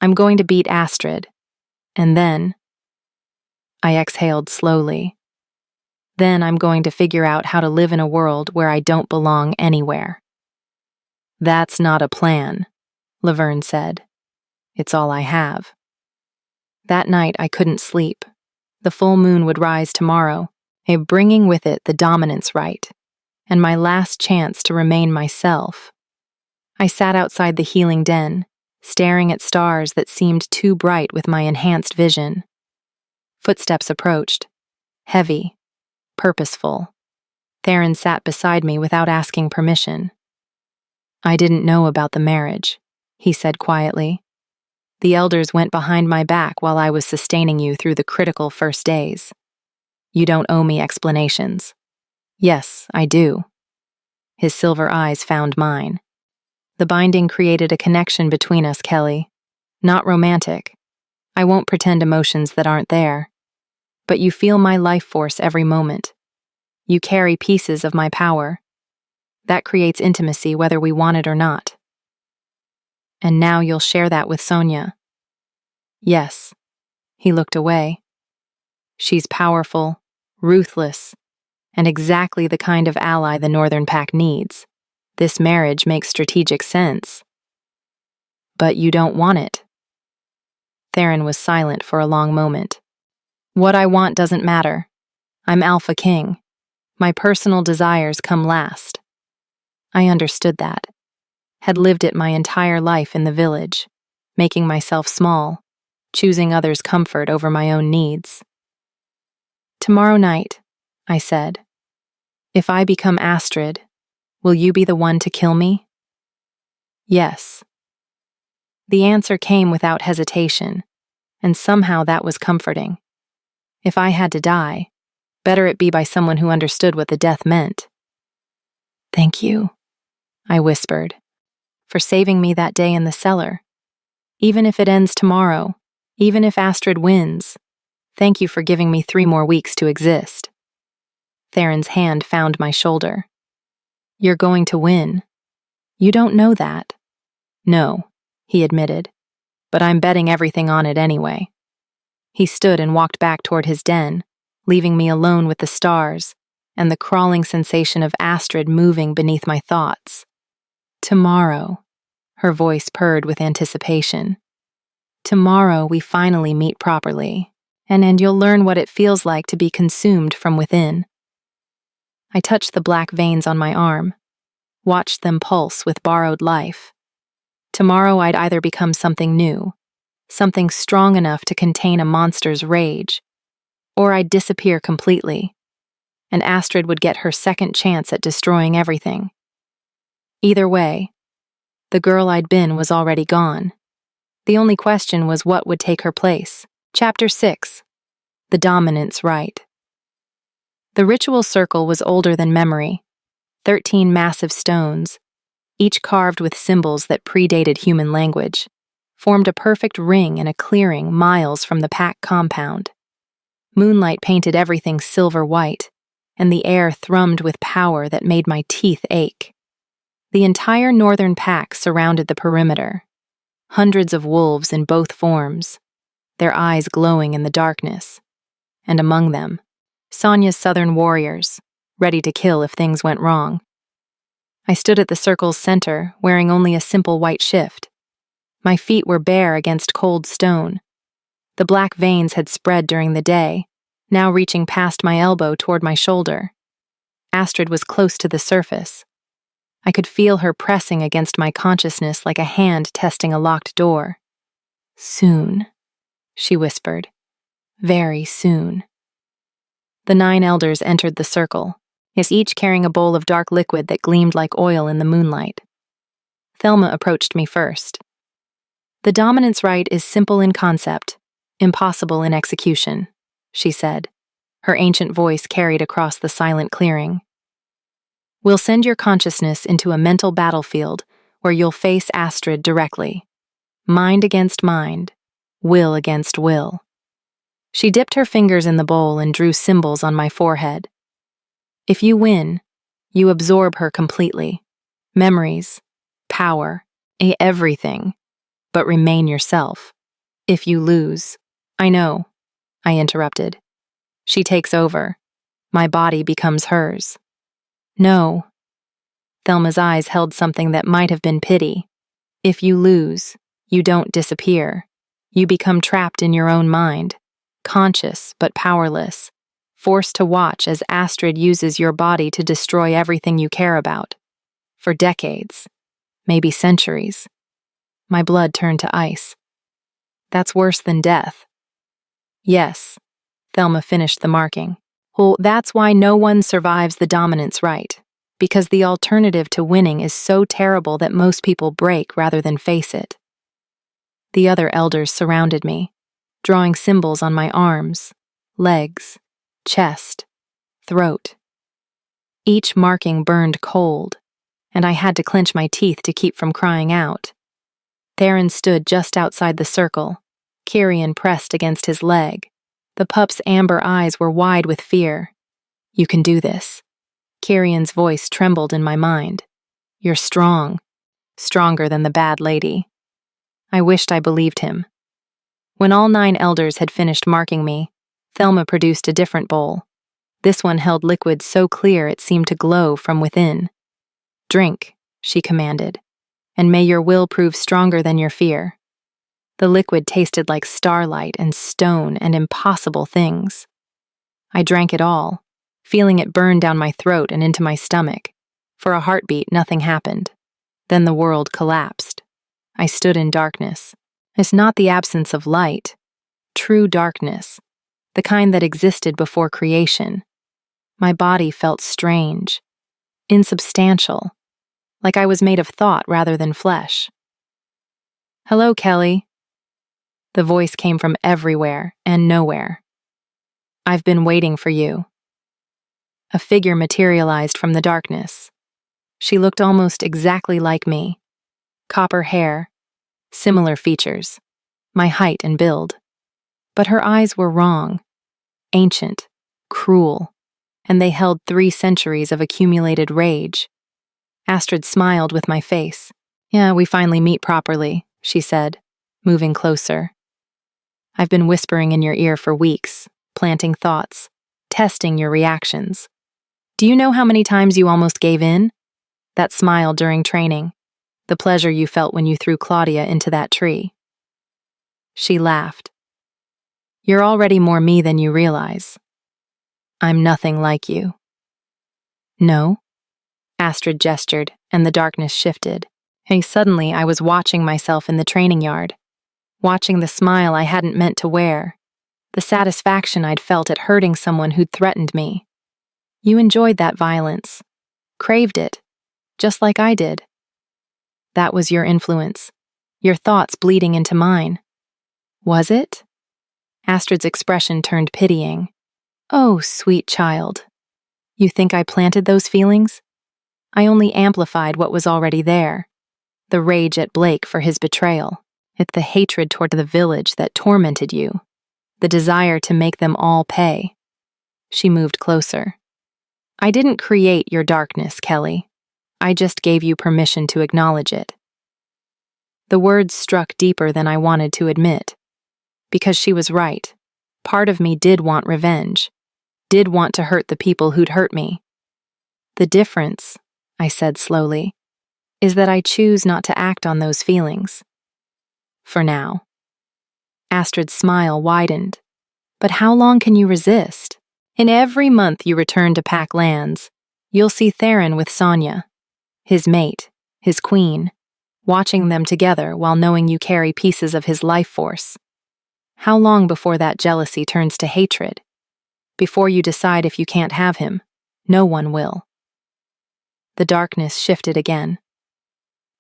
I'm going to beat Astrid. And then... I exhaled slowly. Then I'm going to figure out how to live in a world where I don't belong anywhere. That's not a plan, Laverne said. It's all I have. That night I couldn't sleep. The full moon would rise tomorrow, bringing with it the dominance rite, and my last chance to remain myself. I sat outside the healing den, staring at stars that seemed too bright with my enhanced vision. Footsteps approached, heavy, purposeful. Theron sat beside me without asking permission. I didn't know about the marriage, he said quietly. The elders went behind my back while I was sustaining you through the critical first days. You don't owe me explanations. Yes, I do. His silver eyes found mine. The binding created a connection between us, Kelly. Not romantic. I won't pretend emotions that aren't there. But you feel my life force every moment. You carry pieces of my power. That creates intimacy whether we want it or not. And now you'll share that with Sonia. Yes. He looked away. She's powerful, ruthless, and exactly the kind of ally the Northern Pack needs. This marriage makes strategic sense. But you don't want it. Theron was silent for a long moment. What I want doesn't matter. I'm Alpha King. My personal desires come last. I understood that. Had lived it my entire life in the village, making myself small, choosing others' comfort over my own needs. Tomorrow night, I said, if I become Astrid, will you be the one to kill me? Yes. The answer came without hesitation, and somehow that was comforting. If I had to die, better it be by someone who understood what the death meant. Thank you, I whispered, for saving me that day in the cellar. Even if it ends tomorrow, even if Astrid wins, thank you for giving me 3 more weeks to exist. Theron's hand found my shoulder. You're going to win. You don't know that. No, he admitted, but I'm betting everything on it anyway. He stood and walked back toward his den, leaving me alone with the stars and the crawling sensation of Astrid moving beneath my thoughts. Tomorrow, her voice purred with anticipation. Tomorrow we finally meet properly, and you'll learn what it feels like to be consumed from within. I touched the black veins on my arm, watched them pulse with borrowed life. Tomorrow I'd either become something new, something strong enough to contain a monster's rage, or I'd disappear completely, and Astrid would get her second chance at destroying everything. Either way, the girl I'd been was already gone. The only question was what would take her place. Chapter 6. The Dominance Rite. The ritual circle was older than memory. 13 massive stones, each carved with symbols that predated human language, formed a perfect ring in a clearing miles from the pack compound. Moonlight painted everything silver white, and the air thrummed with power that made my teeth ache. The entire northern pack surrounded the perimeter. Hundreds of wolves in both forms, their eyes glowing in the darkness. And among them, Sonia's southern warriors, ready to kill if things went wrong. I stood at the circle's center, wearing only a simple white shift. My feet were bare against cold stone. The black veins had spread during the day, now reaching past my elbow toward my shoulder. Astrid was close to the surface. I could feel her pressing against my consciousness like a hand testing a locked door. Soon, she whispered. Very soon. The 9 elders entered the circle, each carrying a bowl of dark liquid that gleamed like oil in the moonlight. Thelma approached me first. The dominance rite is simple in concept, impossible in execution, she said, her ancient voice carried across the silent clearing. We'll send your consciousness into a mental battlefield where you'll face Astrid directly. Mind against mind, will against will. She dipped her fingers in the bowl and drew symbols on my forehead. If you win, you absorb her completely. Memories, power, everything, but remain yourself. If you lose, I know, I interrupted. She takes over. My body becomes hers. No. Thelma's eyes held something that might have been pity. If you lose, you don't disappear. You become trapped in your own mind, conscious but powerless, forced to watch as Astrid uses your body to destroy everything you care about. For decades, maybe centuries. My blood turned to ice. That's worse than death. Yes, Thelma finished the marking. Well, that's why no one survives the dominance right, because the alternative to winning is so terrible that most people break rather than face it. The other elders surrounded me, drawing symbols on my arms, legs, chest, throat. Each marking burned cold, and I had to clench my teeth to keep from crying out. Theron stood just outside the circle, Kyrian pressed against his leg. The pup's amber eyes were wide with fear. You can do this. Kyrian's voice trembled in my mind. You're strong, stronger than the bad lady. I wished I believed him. When all 9 elders had finished marking me, Thelma produced a different bowl. This one held liquid so clear it seemed to glow from within. Drink, she commanded, and may your will prove stronger than your fear. The liquid tasted like starlight and stone and impossible things. I drank it all, feeling it burn down my throat and into my stomach. For a heartbeat, nothing happened. Then the world collapsed. I stood in darkness. It's not the absence of light. True darkness. The kind that existed before creation. My body felt strange, insubstantial, like I was made of thought rather than flesh. Hello, Kelly. The voice came from everywhere and nowhere. I've been waiting for you. A figure materialized from the darkness. She looked almost exactly like me. Copper hair, similar features, my height and build. But her eyes were wrong, ancient, cruel, and they held 3 centuries of accumulated rage. Astrid smiled with my face. Yeah, we finally meet properly, she said, moving closer. I've been whispering in your ear for weeks, planting thoughts, testing your reactions. Do you know how many times you almost gave in? That smile during training, the pleasure you felt when you threw Claudia into that tree. She laughed. You're already more me than you realize. I'm nothing like you. No? Astrid gestured, and the darkness shifted. And suddenly I was watching myself in the training yard, watching the smile I hadn't meant to wear, the satisfaction I'd felt at hurting someone who'd threatened me. You enjoyed that violence, craved it, just like I did. That was your influence, your thoughts bleeding into mine. Was it? Astrid's expression turned pitying. Oh, sweet child. You think I planted those feelings? I only amplified what was already there. The rage at Blake for his betrayal. It's the hatred toward the village that tormented you. The desire to make them all pay. She moved closer. I didn't create your darkness, Kelly. I just gave you permission to acknowledge it. The words struck deeper than I wanted to admit. Because she was right. Part of me did want revenge. Did want to hurt the people who'd hurt me. The difference, I said slowly, is that I choose not to act on those feelings. For now. Astrid's smile widened. But how long can you resist? In every month you return to Pack Lands, you'll see Theron with Sonia, his mate, his queen, watching them together while knowing you carry pieces of his life force. How long before that jealousy turns to hatred? Before you decide if you can't have him, no one will. The darkness shifted again.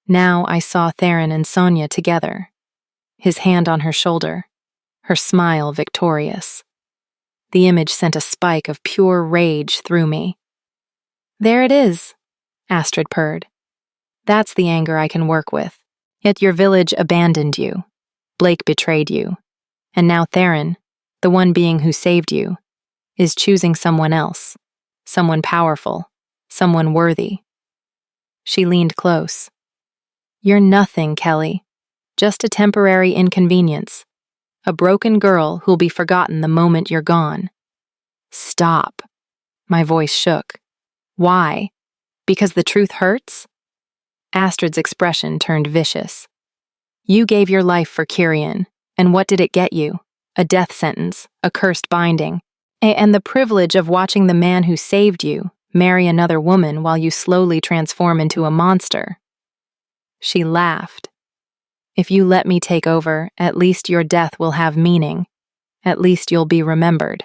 Now I saw Theron and Sonia together, his hand on her shoulder, her smile victorious. The image sent a spike of pure rage through me. There it is, Astrid purred. That's the anger I can work with. Yet your village abandoned you. Blake betrayed you. And now Theron, the one being who saved you, is choosing someone else, someone powerful, someone worthy. She leaned close. You're nothing, Kelly. Just a temporary inconvenience. A broken girl who'll be forgotten the moment you're gone. Stop. My voice shook. Why? Because the truth hurts? Astrid's expression turned vicious. You gave your life for Kyrian, and what did it get you? A death sentence, a cursed binding, and the privilege of watching the man who saved you marry another woman while you slowly transform into a monster. She laughed. If you let me take over, at least your death will have meaning. At least you'll be remembered.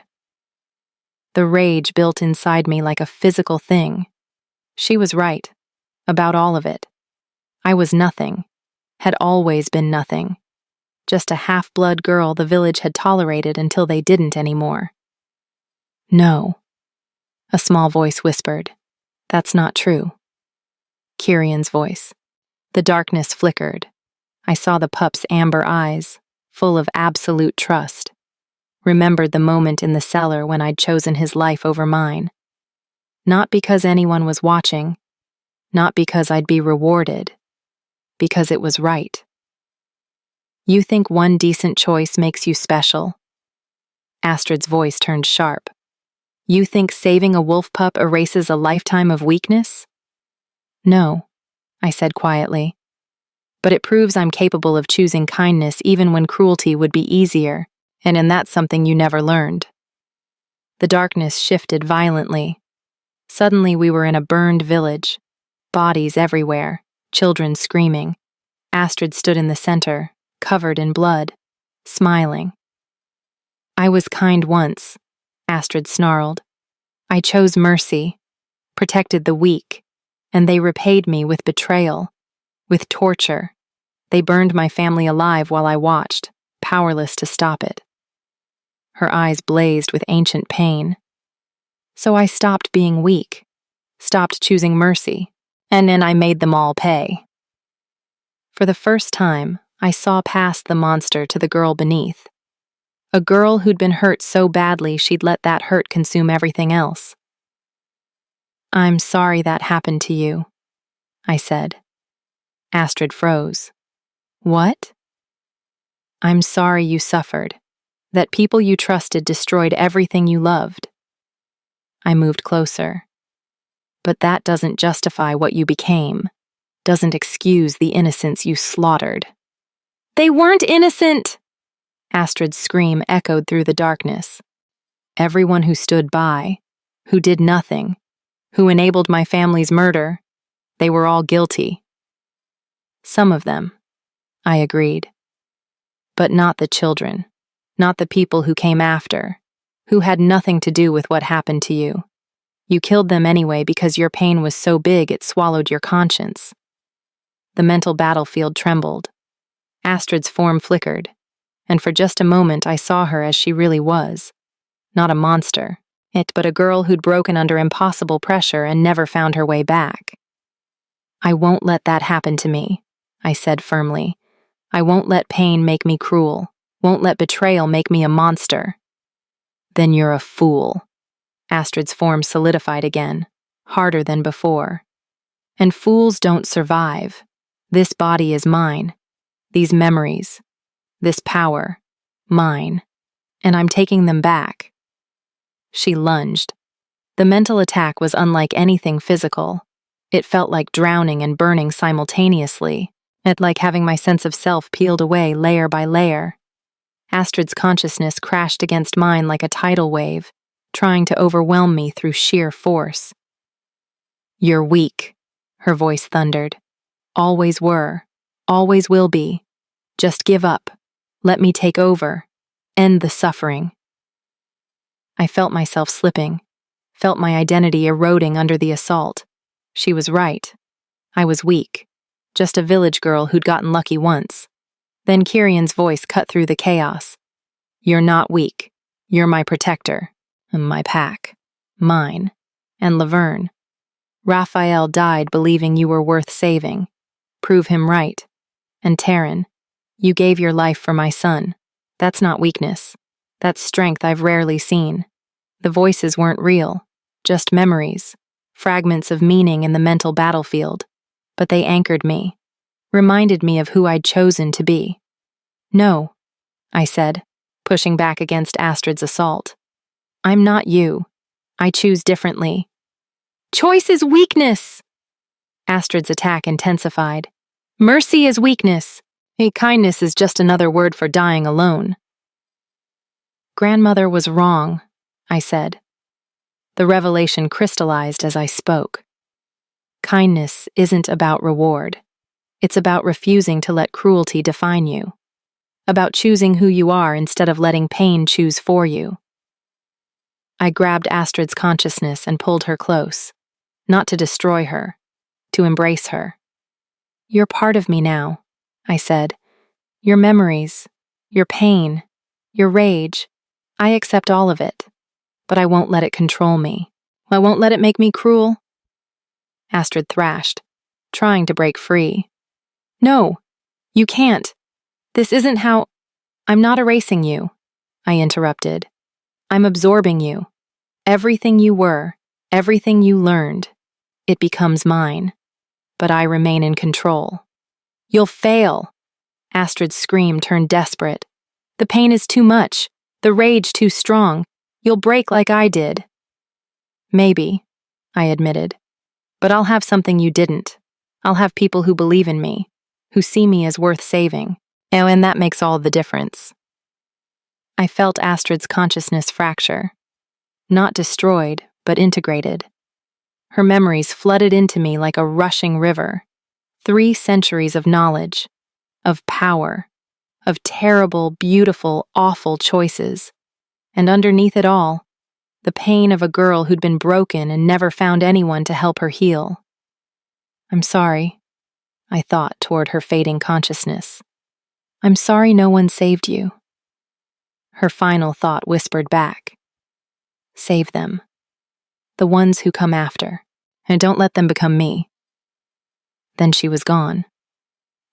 The rage built inside me like a physical thing. She was right. About all of it. I was nothing. Had always been nothing. Just a half-blood girl the village had tolerated until they didn't anymore. No. A small voice whispered. That's not true. Kyrian's voice. The darkness flickered. I saw the pup's amber eyes, full of absolute trust. Remembered the moment in the cellar when I'd chosen his life over mine. Not because anyone was watching, not because I'd be rewarded, because it was right. You think one decent choice makes you special? Astrid's voice turned sharp. You think saving a wolf pup erases a lifetime of weakness? No, I said quietly. But it proves I'm capable of choosing kindness even when cruelty would be easier, and that's something you never learned. The darkness shifted violently. Suddenly we were in a burned village. Bodies everywhere, children screaming. Astrid stood in the center, covered in blood, smiling. I was kind once, Astrid snarled. I chose mercy, protected the weak, and they repaid me with betrayal, with torture. They burned my family alive while I watched, powerless to stop it. Her eyes blazed with ancient pain. So I stopped being weak, stopped choosing mercy, and then I made them all pay. For the first time, I saw past the monster to the girl beneath. A girl who'd been hurt so badly she'd let that hurt consume everything else. I'm sorry that happened to you, I said. Astrid froze. What? I'm sorry you suffered, that people you trusted destroyed everything you loved. I moved closer. But that doesn't justify what you became, doesn't excuse the innocents you slaughtered. They weren't innocent! Astrid's scream echoed through the darkness. Everyone who stood by, who did nothing, who enabled my family's murder, they were all guilty. Some of them, I agreed. But not the children, not the people who came after, who had nothing to do with what happened to you. You killed them anyway because your pain was so big it swallowed your conscience. The mental battlefield trembled. Astrid's form flickered, and for just a moment I saw her as she really was. Not a monster, but a girl who'd broken under impossible pressure and never found her way back. I won't let that happen to me, I said firmly. I won't let pain make me cruel, won't let betrayal make me a monster. Then you're a fool. Astrid's form solidified again, harder than before. And fools don't survive. This body is mine. These memories. This power. Mine. And I'm taking them back. She lunged. The mental attack was unlike anything physical. It felt like drowning and burning simultaneously, like having my sense of self peeled away layer by layer. Astrid's consciousness crashed against mine like a tidal wave, trying to overwhelm me through sheer force. You're weak, her voice thundered. Always were. Always will be. Just give up. Let me take over. End the suffering. I felt myself slipping, felt my identity eroding under the assault. She was right. I was weak. Just a village girl who'd gotten lucky once. Then Kyrian's voice cut through the chaos. You're not weak. You're my protector. My pack. Mine. And Laverne. Raphael died believing you were worth saving. Prove him right. And Taryn, you gave your life for my son. That's not weakness. That's strength I've rarely seen. The voices weren't real. Just memories. Fragments of meaning in the mental battlefield. But they anchored me. reminded me of who I'd chosen to be. No, I said, pushing back against Astrid's assault. I'm not you. I choose differently. Choice is weakness! Astrid's attack intensified. Mercy is weakness. Kindness is just another word for dying alone. Grandmother was wrong, I said. The revelation crystallized as I spoke. Kindness isn't about reward. It's about refusing to let cruelty define you. About choosing who you are instead of letting pain choose for you. I grabbed Astrid's consciousness and pulled her close, not to destroy her, to embrace her. You're part of me now, I said. Your memories, your pain, your rage, I accept all of it, but I won't let it control me. I won't let it make me cruel. Astrid thrashed, trying to break free. No, you can't. This isn't how— I'm not erasing you, I interrupted. I'm absorbing you. Everything you were, everything you learned, it becomes mine. But I remain in control. You'll fail. Astrid's scream turned desperate. The pain is too much, the rage too strong. You'll break like I did. Maybe, I admitted. But I'll have something you didn't. I'll have people who believe in me, who see me as worth saving. And that makes all the difference. I felt Astrid's consciousness fracture. Not destroyed, but integrated. Her memories flooded into me like a rushing river. 3 centuries of knowledge, of power, of terrible, beautiful, awful choices. And underneath it all, the pain of a girl who'd been broken and never found anyone to help her heal. I'm sorry, I thought toward her fading consciousness. I'm sorry no one saved you. Her final thought whispered back. Save them. The ones who come after, and don't let them become me. Then she was gone.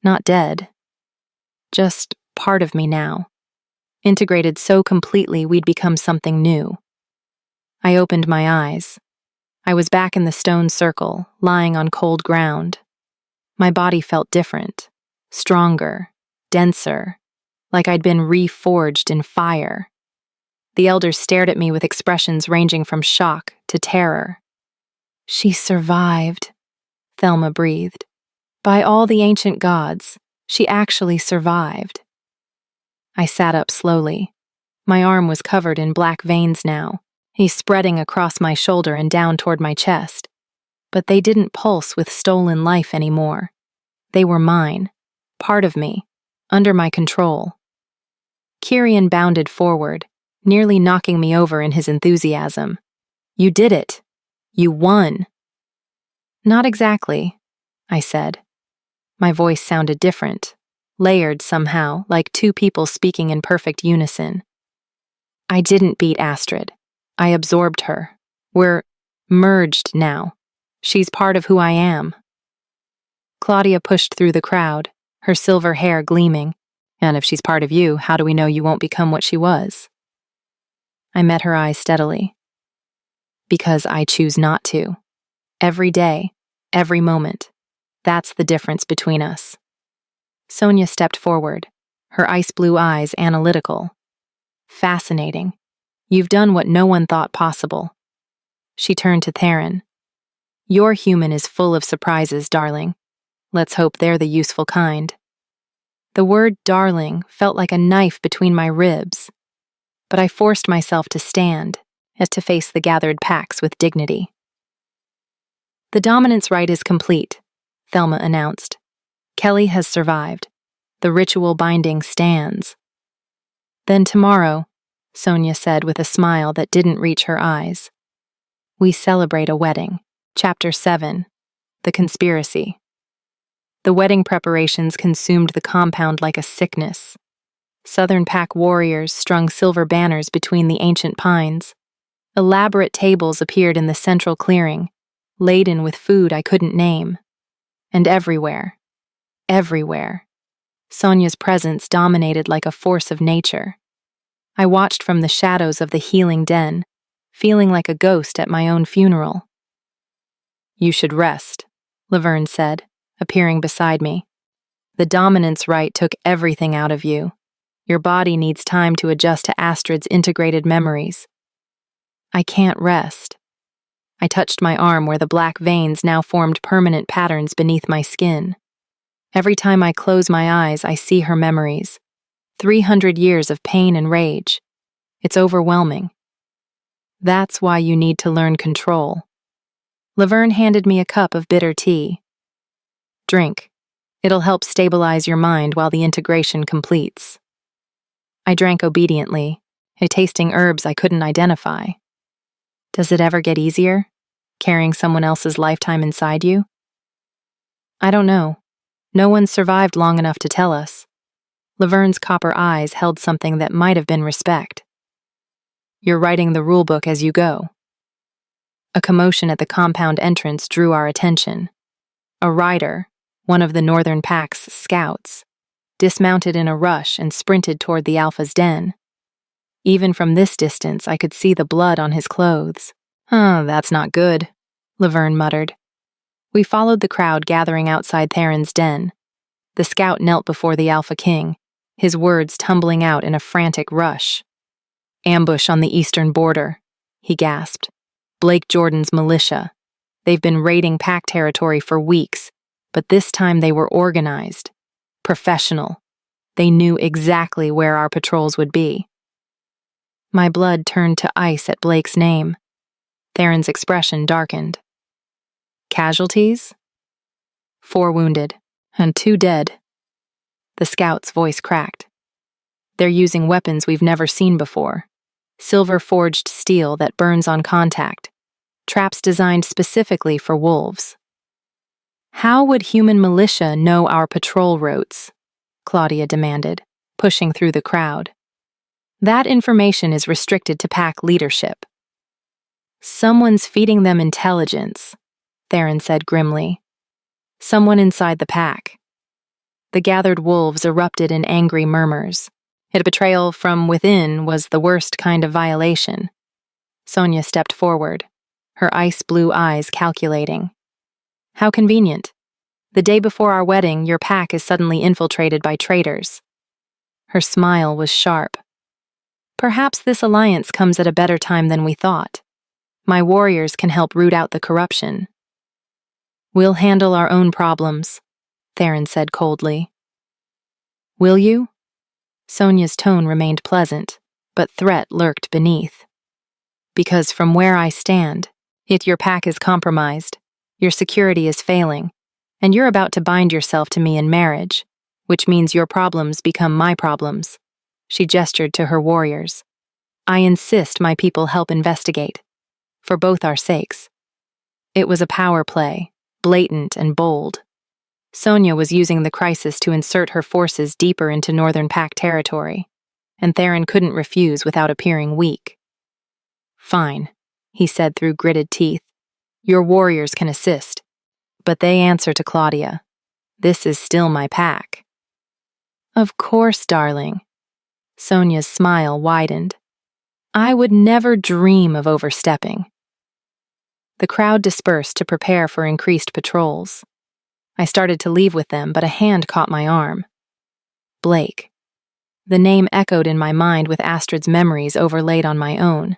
Not dead. Just part of me now. Integrated so completely we'd become something new. I opened my eyes. I was back in the stone circle, lying on cold ground. My body felt different, stronger, denser, like I'd been reforged in fire. The elders stared at me with expressions ranging from shock to terror. She survived, Thelma breathed. By all the ancient gods, she actually survived. I sat up slowly. My arm was covered in black veins now, spreading across my shoulder and down toward my chest. But they didn't pulse with stolen life anymore. They were mine, part of me, under my control. Kyrian bounded forward, nearly knocking me over in his enthusiasm. You did it. You won. Not exactly, I said. My voice sounded different, layered somehow, like 2 people speaking in perfect unison. I didn't beat Astrid. I absorbed her. We're merged now. She's part of who I am. Claudia pushed through the crowd, her silver hair gleaming. And if she's part of you, how do we know you won't become what she was? I met her eyes steadily. Because I choose not to. Every day, every moment. That's the difference between us. Sonia stepped forward, her ice blue eyes analytical. Fascinating. You've done what no one thought possible. She turned to Theron. Your human is full of surprises, darling. Let's hope they're the useful kind. The word darling felt like a knife between my ribs, but I forced myself to stand, as to face the gathered packs with dignity. The dominance rite is complete, Thelma announced. Kelly has survived. The ritual binding stands. Then tomorrow, Sonia said with a smile that didn't reach her eyes, we celebrate a wedding. Chapter 7. The Conspiracy. The wedding preparations consumed the compound like a sickness. Southern Pack warriors strung silver banners between the ancient pines. Elaborate tables appeared in the central clearing, laden with food I couldn't name. And everywhere, Sonia's presence dominated like a force of nature. I watched from the shadows of the healing den, feeling like a ghost at my own funeral. You should rest, Laverne said, appearing beside me. The dominance right took everything out of you. Your body needs time to adjust to Astrid's integrated memories. I can't rest. I touched my arm where the black veins now formed permanent patterns beneath my skin. Every time I close my eyes, I see her memories. 300 years of pain and rage. It's overwhelming. That's why you need to learn control. Laverne handed me a cup of bitter tea. Drink. It'll help stabilize your mind while the integration completes. I drank obediently, tasting herbs I couldn't identify. Does it ever get easier, carrying someone else's lifetime inside you? I don't know. No one survived long enough to tell us. Laverne's copper eyes held something that might have been respect. You're writing the rulebook as you go. A commotion at the compound entrance drew our attention. A rider, one of the Northern Pack's scouts, dismounted in a rush and sprinted toward the Alpha's den. Even from this distance, I could see the blood on his clothes. That's not good, Laverne muttered. We followed the crowd gathering outside Theron's den. The scout knelt before the Alpha King, his words tumbling out in a frantic rush. Ambush on the eastern border, he gasped. Blake Jordan's militia. They've been raiding Pack territory for weeks, but this time they were organized. Professional. They knew exactly where our patrols would be. My blood turned to ice at Blake's name. Theron's expression darkened. Casualties? 4 wounded, and 2 dead. The scout's voice cracked. They're using weapons we've never seen before. Silver-forged steel that burns on contact. Traps designed specifically for wolves. How would human militia know our patrol routes? Claudia demanded, pushing through the crowd. That information is restricted to Pack leadership. Someone's feeding them intelligence, Theron said grimly. Someone inside the Pack. The gathered wolves erupted in angry murmurs. A betrayal from within was the worst kind of violation. Sonia stepped forward, her ice-blue eyes calculating. How convenient. The day before our wedding, your Pack is suddenly infiltrated by traitors. Her smile was sharp. Perhaps this alliance comes at a better time than we thought. My warriors can help root out the corruption. We'll handle our own problems, Theron said coldly. Will you? Sonia's tone remained pleasant, but threat lurked beneath. Because from where I stand, if your Pack is compromised, your security is failing, and you're about to bind yourself to me in marriage, which means your problems become my problems. She gestured to her warriors. I insist my people help investigate, for both our sakes. It was a power play, blatant and bold. Sonia was using the crisis to insert her forces deeper into Northern Pack territory, and Theron couldn't refuse without appearing weak. Fine, he said through gritted teeth. Your warriors can assist, but they answer to Claudia. This is still my Pack. Of course, darling. Sonia's smile widened. I would never dream of overstepping. The crowd dispersed to prepare for increased patrols. I started to leave with them, but a hand caught my arm. Blake. The name echoed in my mind with Astrid's memories overlaid on my own.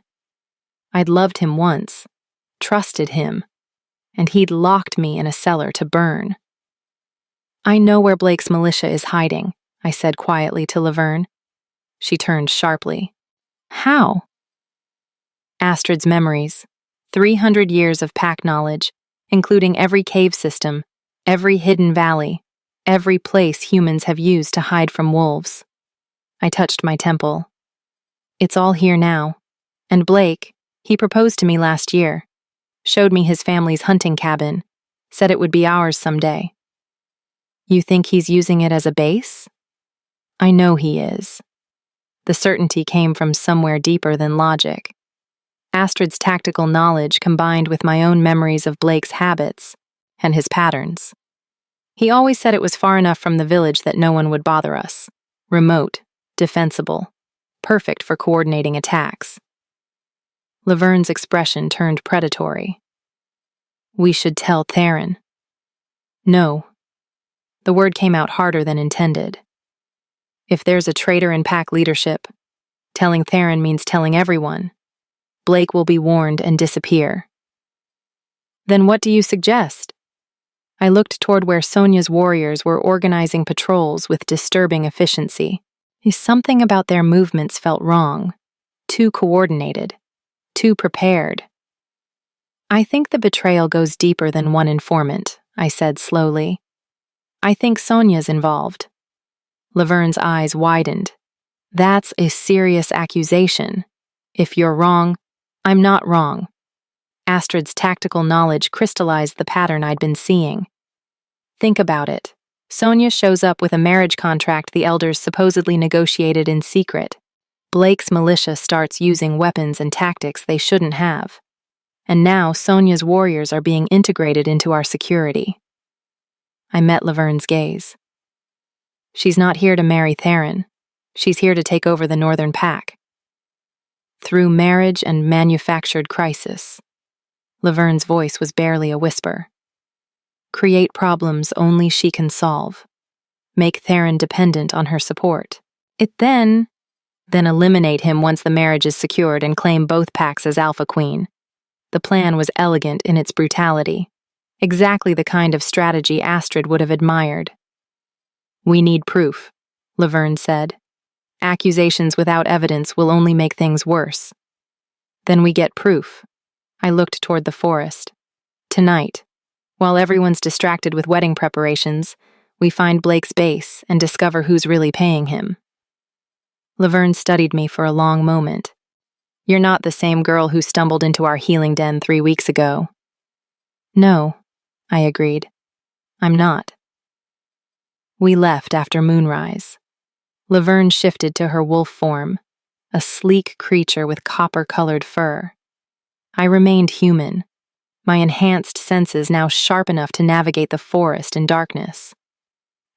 I'd loved him once, trusted him, and he'd locked me in a cellar to burn. I know where Blake's militia is hiding, I said quietly to Laverne. She turned sharply. How? Astrid's memories. 300 years of Pack knowledge, including every cave system, every hidden valley, every place humans have used to hide from wolves. I touched my temple. It's all here now. And Blake, he proposed to me last year, showed me his family's hunting cabin, said it would be ours someday. You think he's using it as a base? I know he is. The certainty came from somewhere deeper than logic. Astrid's tactical knowledge combined with my own memories of Blake's habits and his patterns. He always said it was far enough from the village that no one would bother us. Remote, defensible, perfect for coordinating attacks. Laverne's expression turned predatory. We should tell Theron. No. The word came out harder than intended. If there's a traitor in pack leadership, telling Theron means telling everyone. Blake will be warned and disappear. Then what do you suggest? I looked toward where Sonya's warriors were organizing patrols with disturbing efficiency. Something about their movements felt wrong. Too coordinated. Too prepared. I think the betrayal goes deeper than one informant, I said slowly. I think Sonya's involved. Laverne's eyes widened. That's a serious accusation. If you're wrong, I'm not wrong. Astrid's tactical knowledge crystallized the pattern I'd been seeing. Think about it. Sonya shows up with a marriage contract the elders supposedly negotiated in secret. Blake's militia starts using weapons and tactics they shouldn't have. And now Sonya's warriors are being integrated into our security. I met Laverne's gaze. She's not here to marry Theron. She's here to take over the Northern Pack. Through marriage and manufactured crisis. Laverne's voice was barely a whisper. Create problems only she can solve. Make Theron dependent on her support. Then eliminate him once the marriage is secured and claim both packs as Alpha Queen. The plan was elegant in its brutality. Exactly the kind of strategy Astrid would have admired. We need proof, Laverne said. Accusations without evidence will only make things worse. Then we get proof. I looked toward the forest. Tonight, while everyone's distracted with wedding preparations, we find Blake's base and discover who's really paying him. Laverne studied me for a long moment. You're not the same girl who stumbled into our healing den 3 weeks ago. No, I agreed. I'm not. We left after moonrise. Laverne shifted to her wolf form, a sleek creature with copper-colored fur. I remained human, my enhanced senses now sharp enough to navigate the forest in darkness.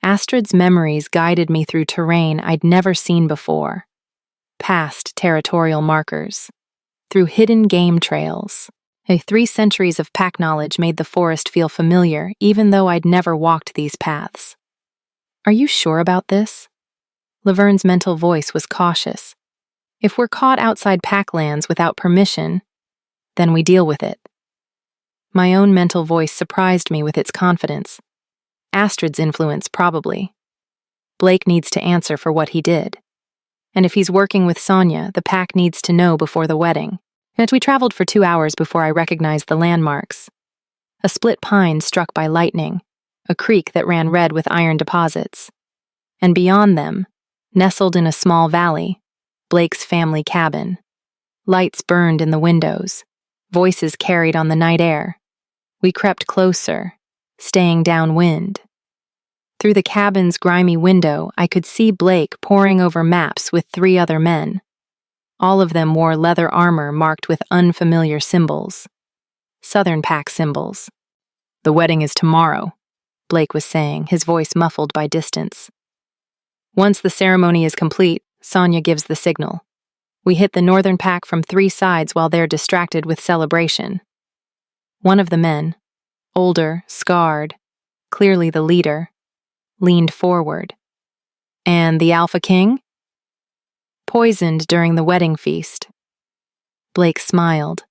Astrid's memories guided me through terrain I'd never seen before, past territorial markers, through hidden game trails. 3 centuries of pack knowledge made the forest feel familiar, even though I'd never walked these paths. Are you sure about this? Laverne's mental voice was cautious. If we're caught outside packlands without permission, then we deal with it. My own mental voice surprised me with its confidence. Astrid's influence, probably. Blake needs to answer for what he did. And if he's working with Sonya, the pack needs to know before the wedding. Yet we traveled for 2 hours before I recognized the landmarks. A split pine struck by lightning, a creek that ran red with iron deposits. And beyond them, nestled in a small valley, Blake's family cabin. Lights burned in the windows, voices carried on the night air. We crept closer, staying downwind. Through the cabin's grimy window, I could see Blake poring over maps with 3 other men. All of them wore leather armor marked with unfamiliar symbols. Southern Pack symbols. The wedding is tomorrow, Blake was saying, his voice muffled by distance. Once the ceremony is complete, Sonya gives the signal. We hit the Northern Pack from 3 sides while they're distracted with celebration. One of the men, older, scarred, clearly the leader, leaned forward. And the Alpha King? Poisoned during the wedding feast. Blake smiled,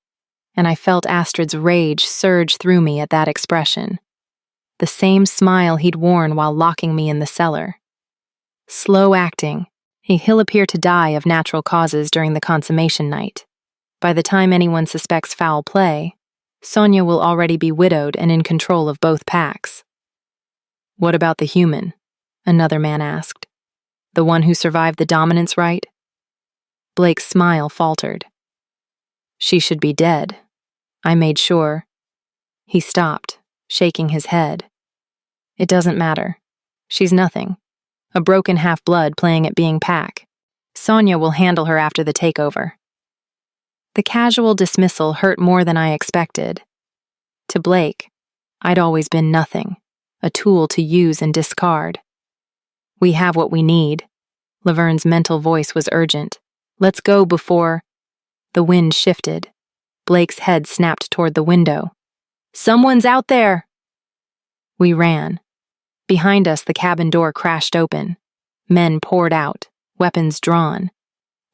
and I felt Astrid's rage surge through me at that expression. The same smile he'd worn while locking me in the cellar. Slow acting, he'll appear to die of natural causes during the consummation night. By the time anyone suspects foul play, Sonya will already be widowed and in control of both packs. What about the human? Another man asked. The one who survived the dominance rite? Blake's smile faltered. She should be dead. I made sure. He stopped, shaking his head. It doesn't matter. She's nothing. A broken half-blood playing at being pack. Sonya will handle her after the takeover. The casual dismissal hurt more than I expected. To Blake, I'd always been nothing, a tool to use and discard. We have what we need. Laverne's mental voice was urgent. Let's go before... The wind shifted. Blake's head snapped toward the window. Someone's out there! We ran. Behind us, the cabin door crashed open. Men poured out, weapons drawn.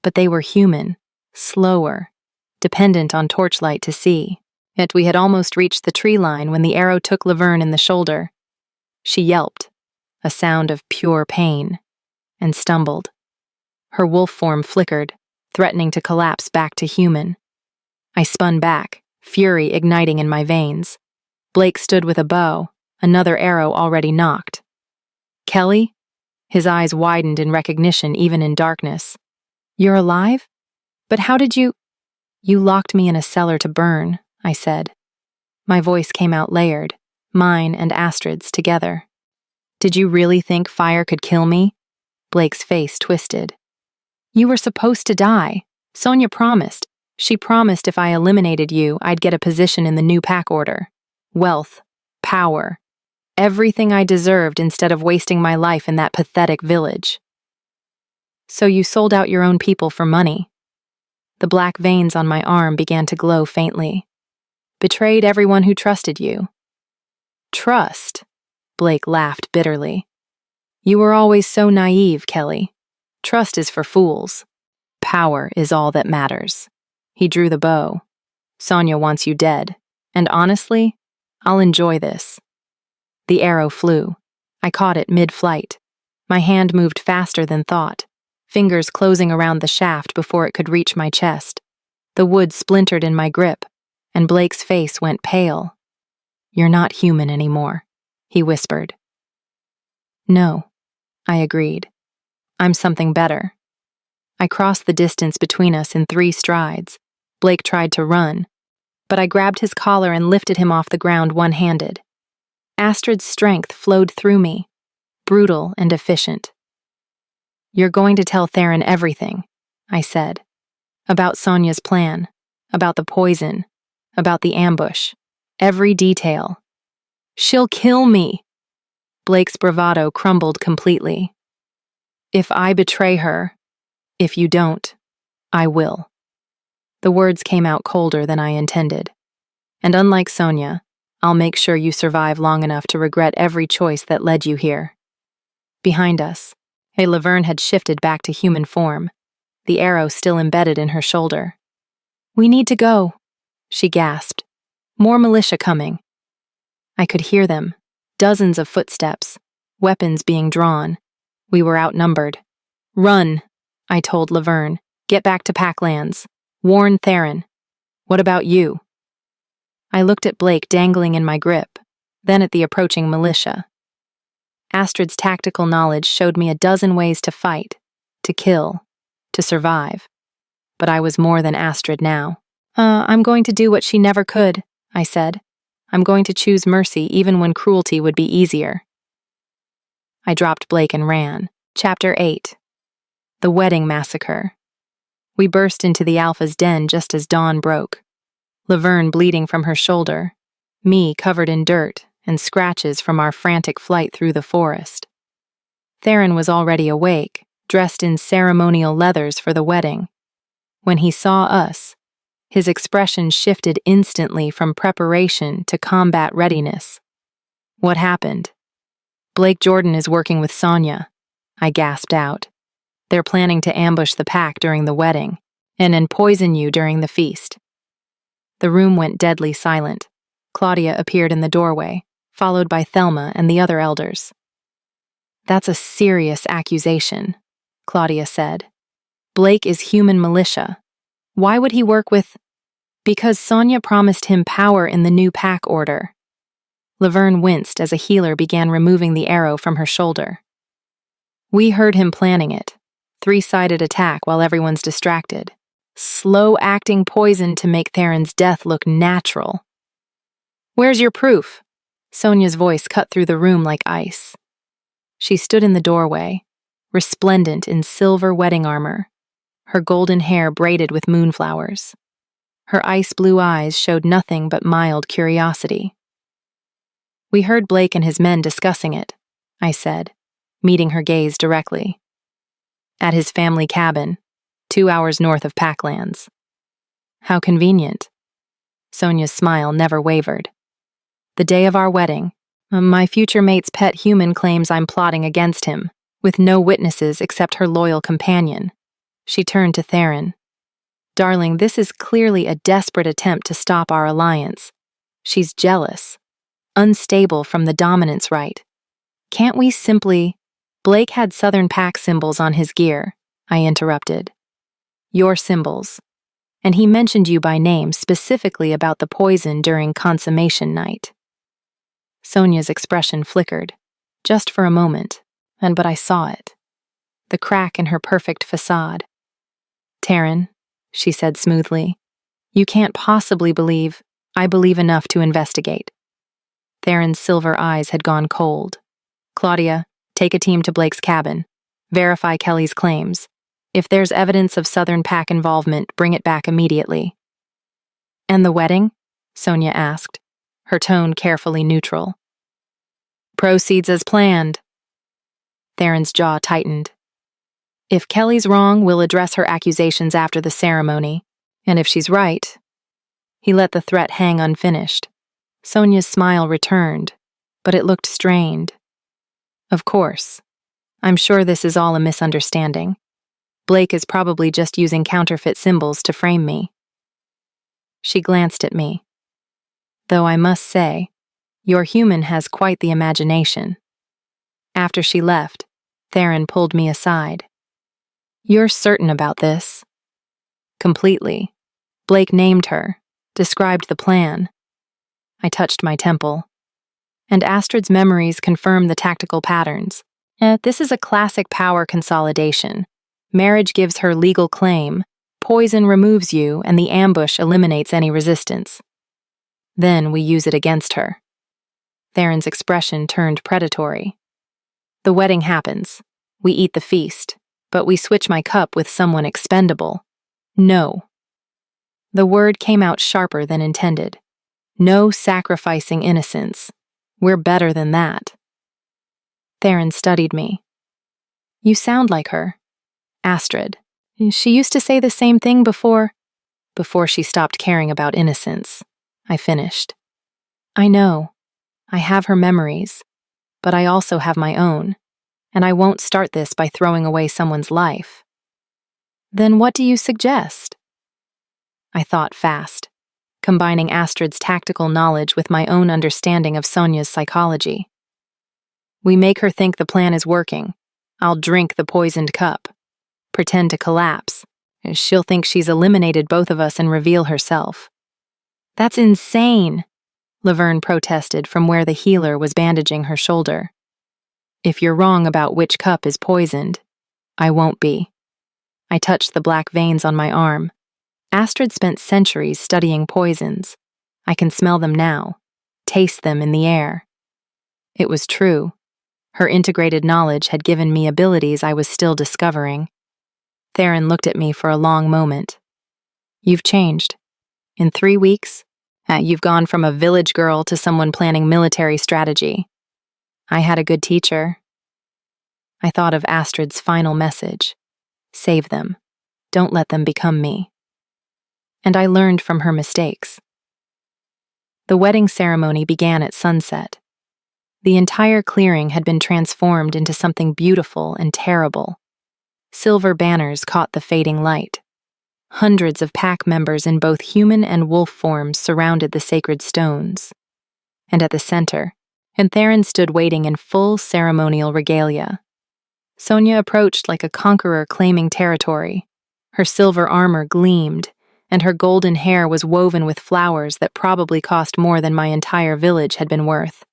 But they were human, slower, dependent on torchlight to see. Yet we had almost reached the tree line when the arrow took Laverne in the shoulder. She yelped, a sound of pure pain, and stumbled. Her wolf form flickered, threatening to collapse back to human. I spun back, fury igniting in my veins. Blake stood with a bow, another arrow already knocked. Kelly? His eyes widened in recognition even in darkness. You're alive? But how did you— You locked me in a cellar to burn, I said. My voice came out layered, mine and Astrid's together. Did you really think fire could kill me? Blake's face twisted. You were supposed to die. Sonia promised. She promised if I eliminated you, I'd get a position in the new pack order. Wealth. Power. Everything I deserved instead of wasting my life in that pathetic village. So you sold out your own people for money. The black veins on my arm began to glow faintly. Betrayed everyone who trusted you. Trust? Blake laughed bitterly. You were always so naive, Kelly. Trust is for fools. Power is all that matters. He drew the bow. Sonia wants you dead. And honestly, I'll enjoy this. The arrow flew. I caught it mid-flight. My hand moved faster than thought, fingers closing around the shaft before it could reach my chest. The wood splintered in my grip, and Blake's face went pale. You're not human anymore, he whispered. No, I agreed. I'm something better. I crossed the distance between us in 3 strides. Blake tried to run, but I grabbed his collar and lifted him off the ground one-handed. Astrid's strength flowed through me, brutal and efficient. You're going to tell Theron everything, I said. About Sonia's plan, about the poison, about the ambush, every detail. She'll kill me. Blake's bravado crumbled completely. If I betray her, if you don't, I will. The words came out colder than I intended. And unlike Sonia, I'll make sure you survive long enough to regret every choice that led you here. Behind us, Laverne had shifted back to human form, the arrow still embedded in her shoulder. We need to go, she gasped. More militia coming. I could hear them, dozens of footsteps, weapons being drawn. We were outnumbered. Run, I told Laverne. Get back to Packlands. Warn Theron. What about you? I looked at Blake dangling in my grip, then at the approaching militia. Astrid's tactical knowledge showed me a dozen ways to fight, to kill, to survive. But I was more than Astrid now. I'm going to do what she never could, I said. I'm going to choose mercy even when cruelty would be easier. I dropped Blake and ran. Chapter 8. The Wedding Massacre. We burst into the Alpha's den just as dawn broke. Laverne bleeding from her shoulder, me covered in dirt and scratches from our frantic flight through the forest. Theron was already awake, dressed in ceremonial leathers for the wedding. When he saw us, his expression shifted instantly from preparation to combat readiness. What happened? Blake Jordan is working with Sonia, I gasped out. They're planning to ambush the pack during the wedding, and then poison you during the feast. The room went deadly silent. Claudia appeared in the doorway, followed by Thelma and the other elders. That's a serious accusation, Claudia said. Blake is human militia. Why would he work with— Because Sonia promised him power in the new pack order. Laverne winced as a healer began removing the arrow from her shoulder. We heard him planning it. 3-sided attack while everyone's distracted. Slow-acting poison to make Theron's death look natural. Where's your proof? Sonia's voice cut through the room like ice. She stood in the doorway, resplendent in silver wedding armor, her golden hair braided with moonflowers. Her ice-blue eyes showed nothing but mild curiosity. We heard Blake and his men discussing it, I said, meeting her gaze directly. At his family cabin, 2 hours north of Packlands. How convenient. Sonia's smile never wavered. The day of our wedding, My future mate's pet human claims I'm plotting against him, with no witnesses except her loyal companion. She turned to Theron. Darling, this is clearly a desperate attempt to stop our alliance. She's jealous, unstable from the dominance right. Can't we simply— Blake had Southern Pack symbols on his gear, I interrupted. Your symbols. And he mentioned you by name specifically about the poison during consummation night. Sonia's expression flickered, just for a moment, but I saw it. The crack in her perfect facade. Taryn, she said smoothly, you can't possibly believe— I believe enough to investigate. Theron's silver eyes had gone cold. Claudia, take a team to Blake's cabin. Verify Kelly's claims. If there's evidence of Southern Pack involvement, bring it back immediately. And the wedding? Sonia asked, her tone carefully neutral. Proceeds as planned. Theron's jaw tightened. If Kelly's wrong, we'll address her accusations after the ceremony. And if she's right— He let the threat hang unfinished. Sonia's smile returned, but it looked strained. Of course. I'm sure this is all a misunderstanding. Blake is probably just using counterfeit symbols to frame me. She glanced at me. Though I must say, your human has quite the imagination. After she left, Theron pulled me aside. You're certain about this? Completely. Blake named her, described the plan. I touched my temple. And Astrid's memories confirm the tactical patterns. This is a classic power consolidation. Marriage gives her legal claim, poison removes you, and the ambush eliminates any resistance. Then we use it against her. Theron's expression turned predatory. The wedding happens. We eat the feast, but we switch my cup with someone expendable. No. The word came out sharper than intended. No sacrificing innocence. We're better than that. Theron studied me. You sound like her. Astrid. She used to say the same thing before she stopped caring about innocence. I finished. I know. I have her memories, but I also have my own, and I won't start this by throwing away someone's life. Then what do you suggest? I thought fast, combining Astrid's tactical knowledge with my own understanding of Sonia's psychology. We make her think the plan is working. I'll drink the poisoned cup. Pretend to collapse. She'll think she's eliminated both of us and reveal herself. That's insane, Laverne protested from where the healer was bandaging her shoulder. If you're wrong about which cup is poisoned, I won't be. I touched the black veins on my arm. Astrid spent centuries studying poisons. I can smell them now, taste them in the air. It was true. Her integrated knowledge had given me abilities I was still discovering. Theron looked at me for a long moment. You've changed. In 3 weeks, you've gone from a village girl to someone planning military strategy. I had a good teacher. I thought of Astrid's final message. Save them. Don't let them become me. And I learned from her mistakes. The wedding ceremony began at sunset. The entire clearing had been transformed into something beautiful and terrible. Silver banners caught the fading light. Hundreds of pack members in both human and wolf forms surrounded the sacred stones. And at the center, Theron stood waiting in full ceremonial regalia. Sonia approached like a conqueror claiming territory. Her silver armor gleamed, and her golden hair was woven with flowers that probably cost more than my entire village had been worth.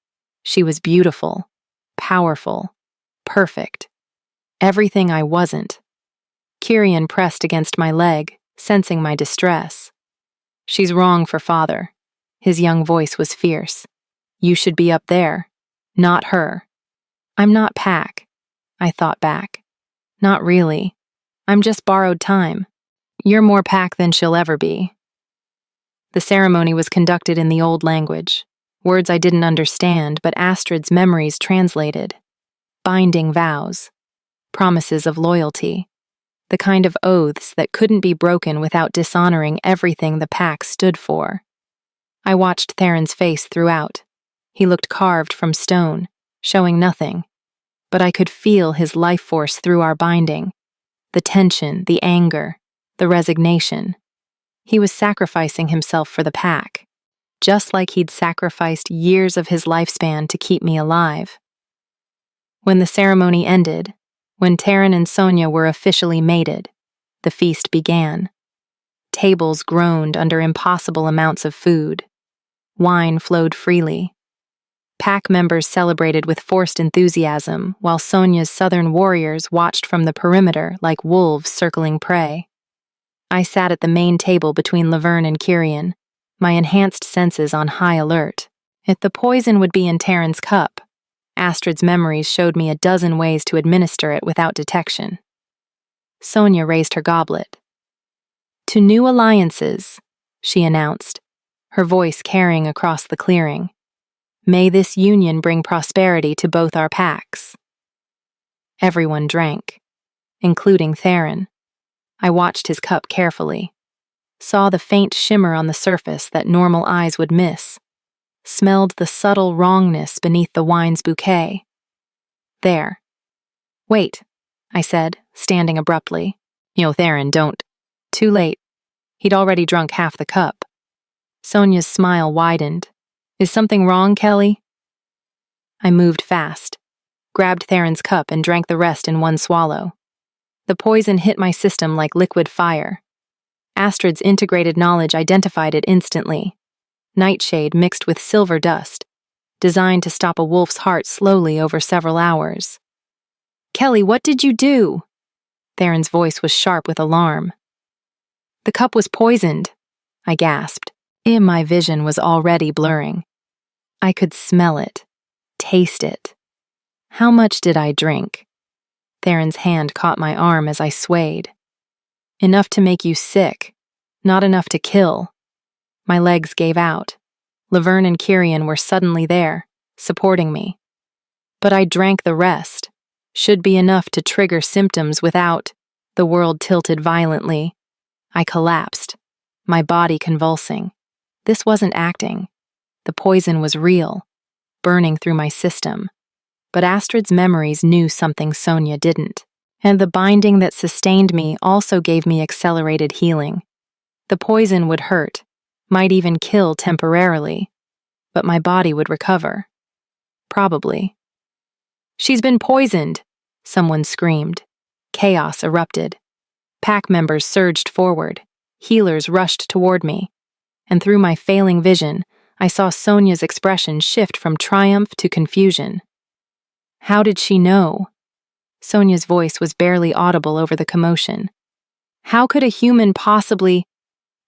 She was beautiful, powerful, perfect. Everything I wasn't. Kyrian pressed against my leg, sensing my distress. She's wrong for father. His young voice was fierce. You should be up there, not her. I'm not Pack. I thought back. Not really. I'm just borrowed time. You're more Pack than she'll ever be. The ceremony was conducted in the old language. Words I didn't understand, but Astrid's memories translated. Binding vows. Promises of loyalty. The kind of oaths that couldn't be broken without dishonoring everything the Pack stood for. I watched Theron's face throughout. He looked carved from stone, showing nothing, but I could feel his life force through our binding. The tension, the anger, the resignation. He was sacrificing himself for the pack, just like he'd sacrificed years of his lifespan to keep me alive. When the ceremony ended, when Taryn and Sonia were officially mated, the feast began. Tables groaned under impossible amounts of food. Wine flowed freely. Pack members celebrated with forced enthusiasm, while Sonia's southern warriors watched from the perimeter like wolves circling prey. I sat at the main table between Laverne and Kyrian, my enhanced senses on high alert. If the poison would be in Taryn's cup, Astrid's memories showed me a dozen ways to administer it without detection. Sonia raised her goblet. "To new alliances," she announced, her voice carrying across the clearing. "May this union bring prosperity to both our packs." Everyone drank, including Theron. I watched his cup carefully, saw the faint shimmer on the surface that normal eyes would miss, smelled the subtle wrongness beneath the wine's bouquet. "There." "Wait," I said, standing abruptly. "Theron, don't." Too late. He'd already drunk half the cup. Sonia's smile widened. "Is something wrong, Kelly?" I moved fast, grabbed Theron's cup and drank the rest in one swallow. The poison hit my system like liquid fire. Astrid's integrated knowledge identified it instantly. Nightshade mixed with silver dust, designed to stop a wolf's heart slowly over several hours. "Kelly, what did you do?" Theron's voice was sharp with alarm. "The cup was poisoned," I gasped. My vision was already blurring. I could smell it, taste it. How much did I drink? Theron's hand caught my arm as I swayed. "Enough to make you sick, not enough to kill." My legs gave out. Laverne and Kyrian were suddenly there, supporting me. But I drank the rest. Should be enough to trigger symptoms without. The world tilted violently. I collapsed, my body convulsing. This wasn't acting. The poison was real, burning through my system. But Astrid's memories knew something Sonia didn't, and the binding that sustained me also gave me accelerated healing. The poison would hurt, might even kill temporarily, but my body would recover. Probably. "She's been poisoned!" someone screamed. Chaos erupted. Pack members surged forward. Healers rushed toward me. And through my failing vision, I saw Sonia's expression shift from triumph to confusion. How did she know? Sonia's voice was barely audible over the commotion. How could a human possibly...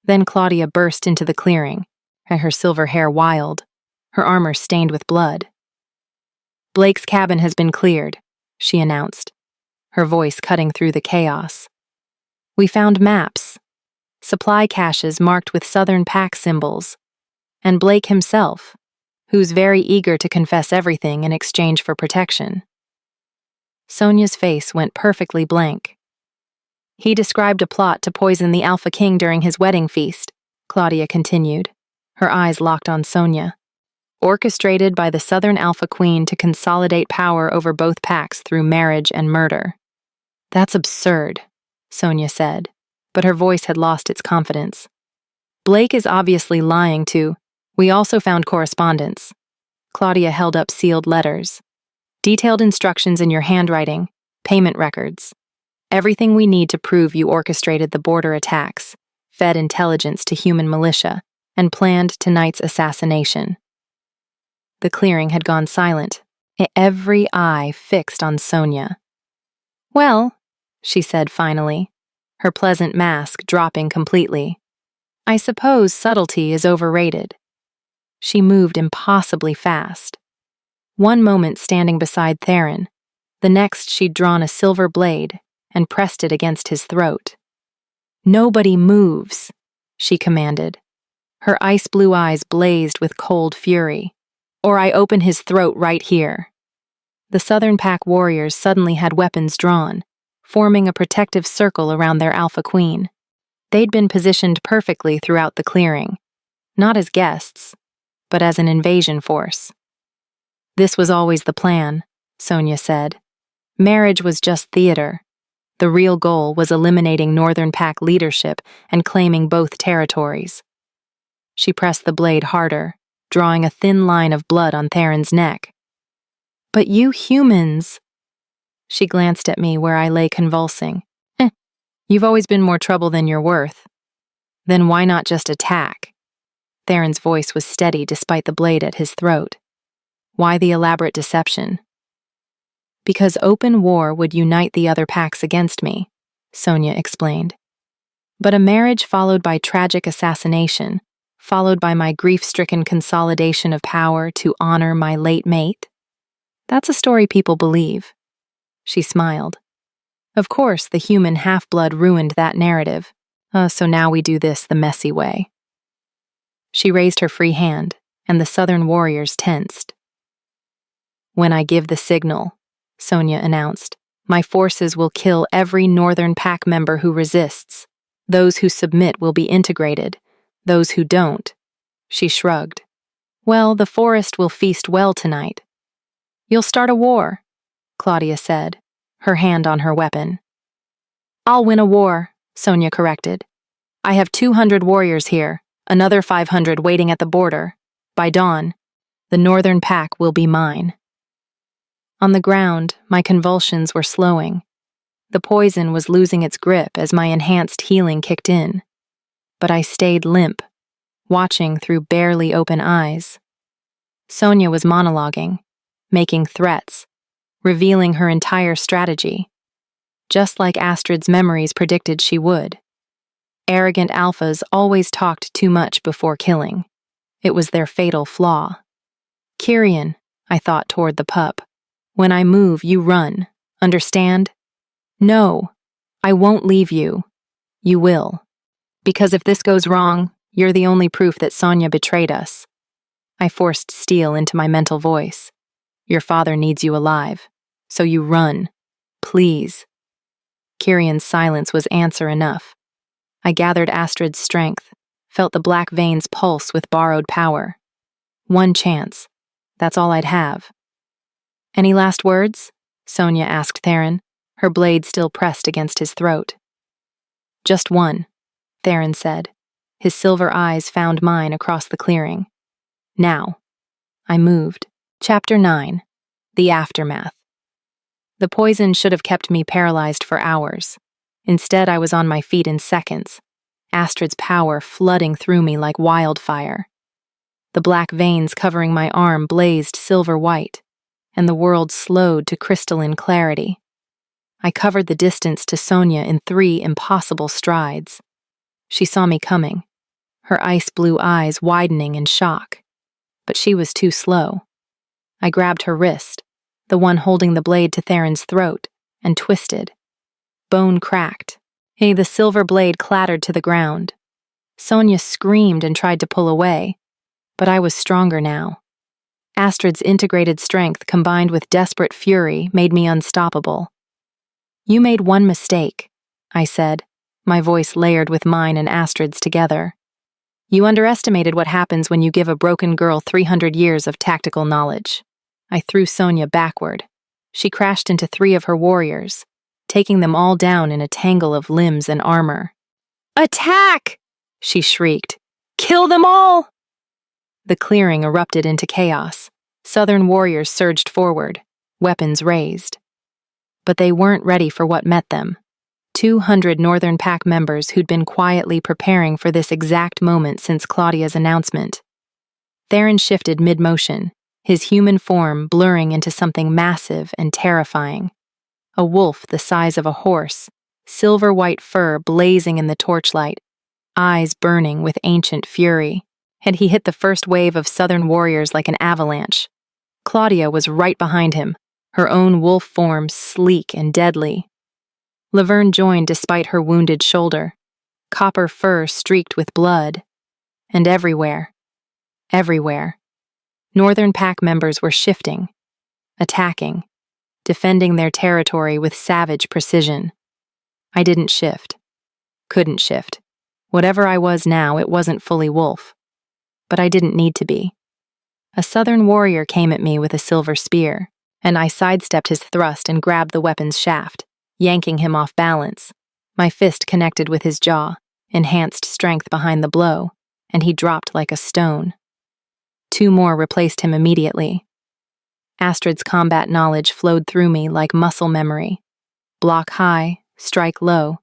Then Claudia burst into the clearing, her silver hair wild, her armor stained with blood. "Blake's cabin has been cleared," she announced, her voice cutting through the chaos. "We found maps, supply caches marked with Southern Pack symbols, and Blake himself, who's very eager to confess everything in exchange for protection." Sonia's face went perfectly blank. "He described a plot to poison the Alpha King during his wedding feast," Claudia continued, her eyes locked on Sonia. "Orchestrated by the Southern Alpha Queen to consolidate power over both packs through marriage and murder." "That's absurd," Sonia said, but her voice had lost its confidence. "Blake is obviously lying to... We also found correspondence." Claudia held up sealed letters. "Detailed instructions in your handwriting, payment records. Everything we need to prove you orchestrated the border attacks, fed intelligence to human militia, and planned tonight's assassination." The clearing had gone silent, every eye fixed on Sonia. "Well," she said finally, her pleasant mask dropping completely, "I suppose subtlety is overrated." She moved impossibly fast. One moment standing beside Theron, the next she'd drawn a silver blade and pressed it against his throat. "Nobody moves," she commanded. Her ice-blue eyes blazed with cold fury. "Or I open his throat right here." The Southern Pack warriors suddenly had weapons drawn, forming a protective circle around their Alpha Queen. They'd been positioned perfectly throughout the clearing, not as guests, but as an invasion force. This was always the plan, Sonia said. Marriage was just theater. The real goal was eliminating Northern Pack leadership and claiming both territories. She pressed the blade harder, drawing a thin line of blood on Theron's neck. But you humans... She glanced at me where I lay convulsing. You've always been more trouble than you're worth. Then why not just attack? Theron's voice was steady despite the blade at his throat. Why the elaborate deception? Because open war would unite the other packs against me, Sonia explained. But a marriage followed by tragic assassination, followed by my grief-stricken consolidation of power to honor my late mate? That's a story people believe. She smiled. Of course, the human half-blood ruined that narrative, so now we do this the messy way. She raised her free hand, and the Southern warriors tensed. When I give the signal, Sonia announced, my forces will kill every Northern Pack member who resists. Those who submit will be integrated. Those who don't. She shrugged. Well, the forest will feast well tonight. You'll start a war, Claudia said, her hand on her weapon. I'll win a war, Sonia corrected. I have 200 warriors here, another 500 waiting at the border. By dawn, the Northern Pack will be mine. On the ground, my convulsions were slowing. The poison was losing its grip as my enhanced healing kicked in. But I stayed limp, watching through barely open eyes. Sonia was monologuing, making threats, revealing her entire strategy, just like Astrid's memories predicted she would. Arrogant alphas always talked too much before killing. It was their fatal flaw. Kyrian, I thought toward the pup. When I move, you run. Understand? No, I won't leave you. You will. Because if this goes wrong, you're the only proof that Sonia betrayed us. I forced steel into my mental voice. Your father needs you alive, so you run. Please. Kyrian's silence was answer enough. I gathered Astrid's strength, felt the black veins pulse with borrowed power. One chance. That's all I'd have. Any last words? Sonia asked Theron, her blade still pressed against his throat. Just one, Theron said. His silver eyes found mine across the clearing. Now. I moved. Chapter 9. The Aftermath. The poison should have kept me paralyzed for hours. Instead, I was on my feet in seconds, Astrid's power flooding through me like wildfire. The black veins covering my arm blazed silver white, and the world slowed to crystalline clarity. I covered the distance to Sonia in 3 impossible strides. She saw me coming, her ice-blue eyes widening in shock. But she was too slow. I grabbed her wrist, the one holding the blade to Theron's throat, and twisted. Bone cracked. The silver blade clattered to the ground. Sonia screamed and tried to pull away, but I was stronger now. Astrid's integrated strength combined with desperate fury made me unstoppable. You made one mistake, I said, my voice layered with mine and Astrid's together. You underestimated what happens when you give a broken girl 300 years of tactical knowledge. I threw Sonia backward. She crashed into 3 of her warriors, taking them all down in a tangle of limbs and armor. Attack! She shrieked. Kill them all! The clearing erupted into chaos. Southern warriors surged forward, weapons raised. But they weren't ready for what met them. 200 Northern Pack members who'd been quietly preparing for this exact moment since Claudia's announcement. Theron shifted mid-motion, his human form blurring into something massive and terrifying. A wolf the size of a horse, silver-white fur blazing in the torchlight, eyes burning with ancient fury. And he hit the first wave of Southern warriors like an avalanche. Claudia was right behind him, her own wolf form sleek and deadly. Laverne joined despite her wounded shoulder, copper fur streaked with blood. And everywhere, Northern Pack members were shifting, attacking, defending their territory with savage precision. I didn't shift. Couldn't shift. Whatever I was now, it wasn't fully wolf. But I didn't need to be. A southern warrior came at me with a silver spear, and I sidestepped his thrust and grabbed the weapon's shaft, yanking him off balance. My fist connected with his jaw, enhanced strength behind the blow, and he dropped like a stone. 2 more replaced him immediately. Astrid's combat knowledge flowed through me like muscle memory. Block high, strike low,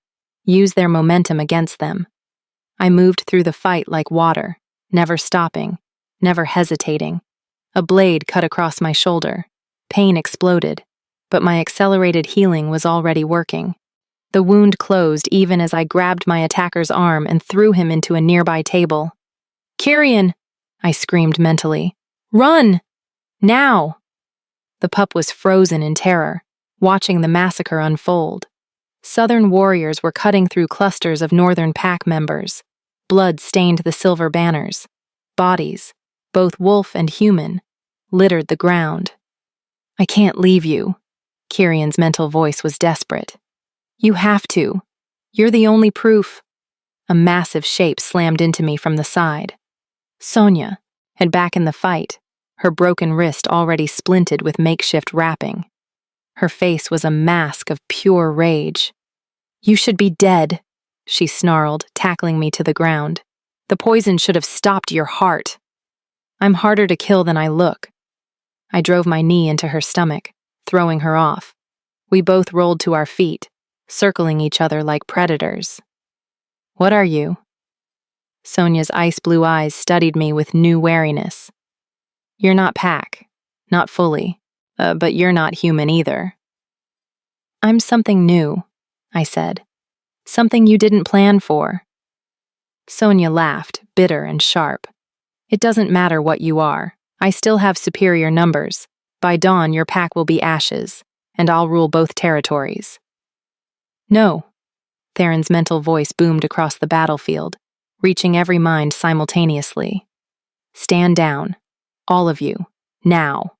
use their momentum against them. I moved through the fight like water, never stopping, never hesitating. A blade cut across my shoulder. Pain exploded, but my accelerated healing was already working. The wound closed even as I grabbed my attacker's arm and threw him into a nearby table. "Kyrian!" I screamed mentally. "Run! Now!" The pup was frozen in terror, watching the massacre unfold. Southern warriors were cutting through clusters of Northern Pack members. Blood stained the silver banners. Bodies, both wolf and human, littered the ground. "I can't leave you." Kyrian's mental voice was desperate. "You have to. You're the only proof." A massive shape slammed into me from the side. Sonia, head back in the fight, her broken wrist already splinted with makeshift wrapping. Her face was a mask of pure rage. "You should be dead," she snarled, tackling me to the ground. "The poison should have stopped your heart." "I'm harder to kill than I look." I drove my knee into her stomach, throwing her off. We both rolled to our feet, circling each other like predators. "What are you?" Sonia's ice-blue eyes studied me with new wariness. "You're not Pack, not fully, but you're not human either." "I'm something new," I said. "Something you didn't plan for." Sonia laughed, bitter and sharp. "It doesn't matter what you are. I still have superior numbers. By dawn, your pack will be ashes, and I'll rule both territories." "No." Theron's mental voice boomed across the battlefield, reaching every mind simultaneously. "Stand down. All of you. Now."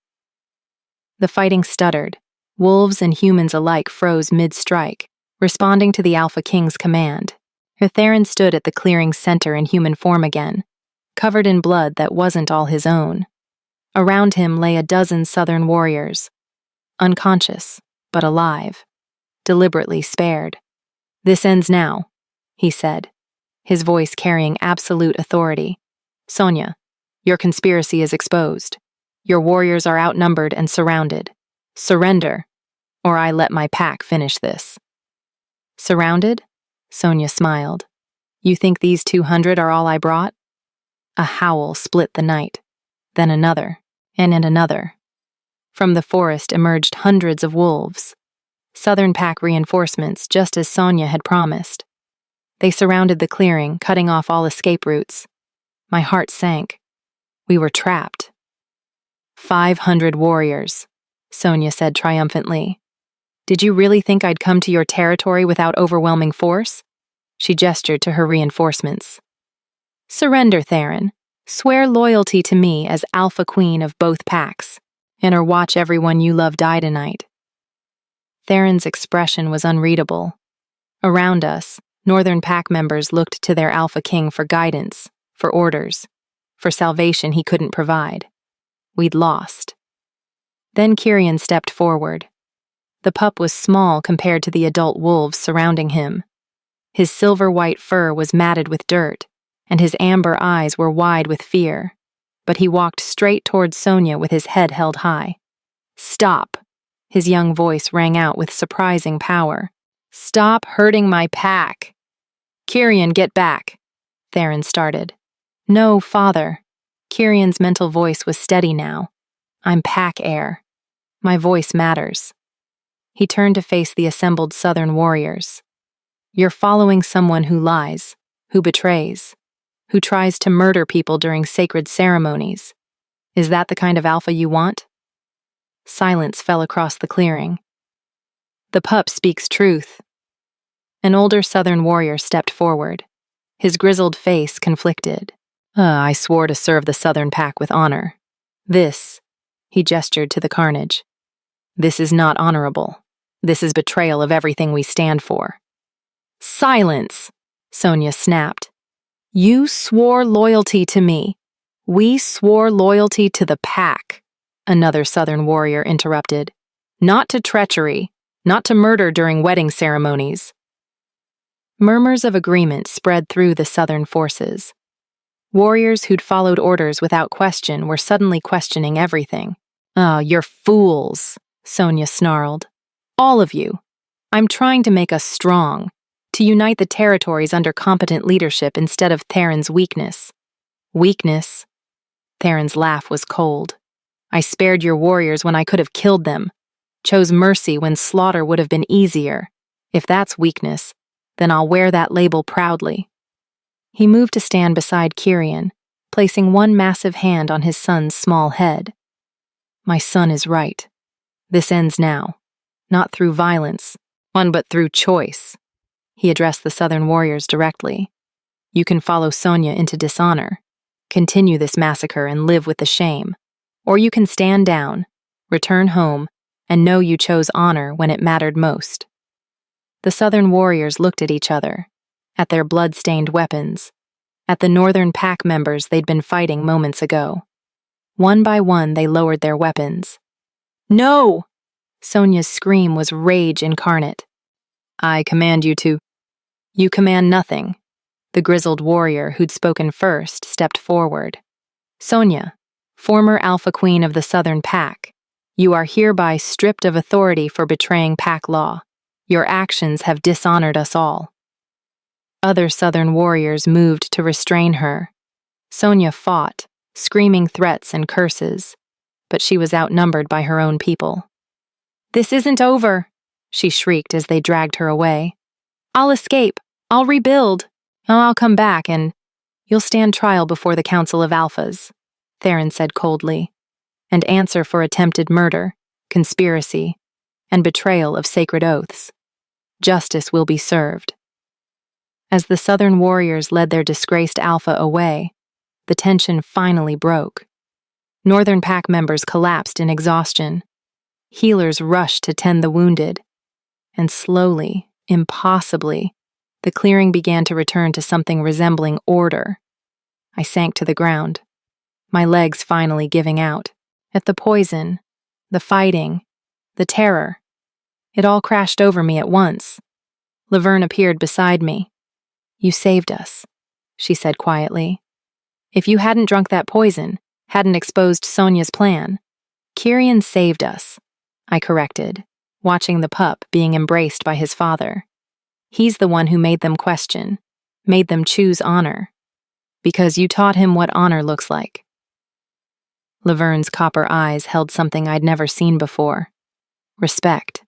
The fighting stuttered. Wolves and humans alike froze mid-strike, responding to the Alpha King's command. Theron stood at the clearing's center in human form again, covered in blood that wasn't all his own. Around him lay a dozen southern warriors, unconscious, but alive, deliberately spared. "This ends now," he said, his voice carrying absolute authority. "Sonia, your conspiracy is exposed. Your warriors are outnumbered and surrounded. Surrender, or I let my pack finish this." "Surrounded?" Sonia smiled. "You think these 200 are all I brought?" A howl split the night, then another, and another. From the forest emerged hundreds of wolves. Southern Pack reinforcements, just as Sonia had promised. They surrounded the clearing, cutting off all escape routes. My heart sank. We were trapped. 500 warriors, Sonia said triumphantly. "Did you really think I'd come to your territory without overwhelming force?" She gestured to her reinforcements. "Surrender, Theron. Swear loyalty to me as Alpha Queen of both packs, and or watch everyone you love die tonight." Theron's expression was unreadable. Around us, Northern Pack members looked to their Alpha King for guidance, for orders, for salvation he couldn't provide. We'd lost. Then Kyrian stepped forward. The pup was small compared to the adult wolves surrounding him. His silver-white fur was matted with dirt, and his amber eyes were wide with fear. But he walked straight towards Sonia with his head held high. "Stop!" His young voice rang out with surprising power. "Stop hurting my pack!" "Kyrian, get back!" Theron started. "No, father." Kyrian's mental voice was steady now. "I'm pack heir. My voice matters." He turned to face the assembled southern warriors. "You're following someone who lies, who betrays, who tries to murder people during sacred ceremonies. Is that the kind of alpha you want?" Silence fell across the clearing. "The pup speaks truth." An older southern warrior stepped forward, his grizzled face conflicted. I swore to serve the Southern Pack with honor. This," he gestured to the carnage, "this is not honorable. This is betrayal of everything we stand for." "Silence!" Sonia snapped. "You swore loyalty to me. We swore loyalty to the pack, another Southern warrior interrupted. Not to treachery, not to murder during wedding ceremonies. Murmurs of agreement spread through the Southern forces. Warriors who'd followed orders without question were suddenly questioning everything. "Oh, you're fools," Sonia snarled. "All of you. I'm trying to make us strong, to unite the territories under competent leadership instead of Theron's weakness." Weakness? Theron's laugh was cold. "I spared your warriors when I could have killed them, chose mercy when slaughter would have been easier. If that's weakness, then I'll wear that label proudly." He moved to stand beside Kyrian, placing one massive hand on his son's small head. "My son is right. This ends now, not through violence, but through choice." He addressed the Southern warriors directly. "You can follow Sonia into dishonor, continue this massacre and live with the shame, or you can stand down, return home, and know you chose honor when it mattered most." The Southern warriors looked at each other, at their blood-stained weapons, at the Northern Pack members they'd been fighting moments ago. One by one, they lowered their weapons. "No!" Sonia's scream was rage incarnate. "I command you to—" "You command nothing." The grizzled warrior who'd spoken first stepped forward. "Sonia, former Alpha Queen of the Southern Pack, you are hereby stripped of authority for betraying Pack law. Your actions have dishonored us all." Other Southern warriors moved to restrain her. Sonia fought, screaming threats and curses, but she was outnumbered by her own people. "This isn't over," she shrieked as they dragged her away. "I'll escape. I'll rebuild. I'll come back and—" "You'll stand trial before the Council of Alphas," Theron said coldly, "and answer for attempted murder, conspiracy, and betrayal of sacred oaths. Justice will be served." As the Southern warriors led their disgraced Alpha away, the tension finally broke. Northern Pack members collapsed in exhaustion. Healers rushed to tend the wounded. And slowly, impossibly, the clearing began to return to something resembling order. I sank to the ground, my legs finally giving out. At the poison, the fighting, the terror. It all crashed over me at once. Laverne appeared beside me. "You saved us," she said quietly. "If you hadn't drunk that poison, hadn't exposed Sonia's plan, Kyrian saved us," I corrected, watching the pup being embraced by his father. "He's the one who made them question, made them choose honor, because you taught him what honor looks like." Laverne's copper eyes held something I'd never seen before. Respect.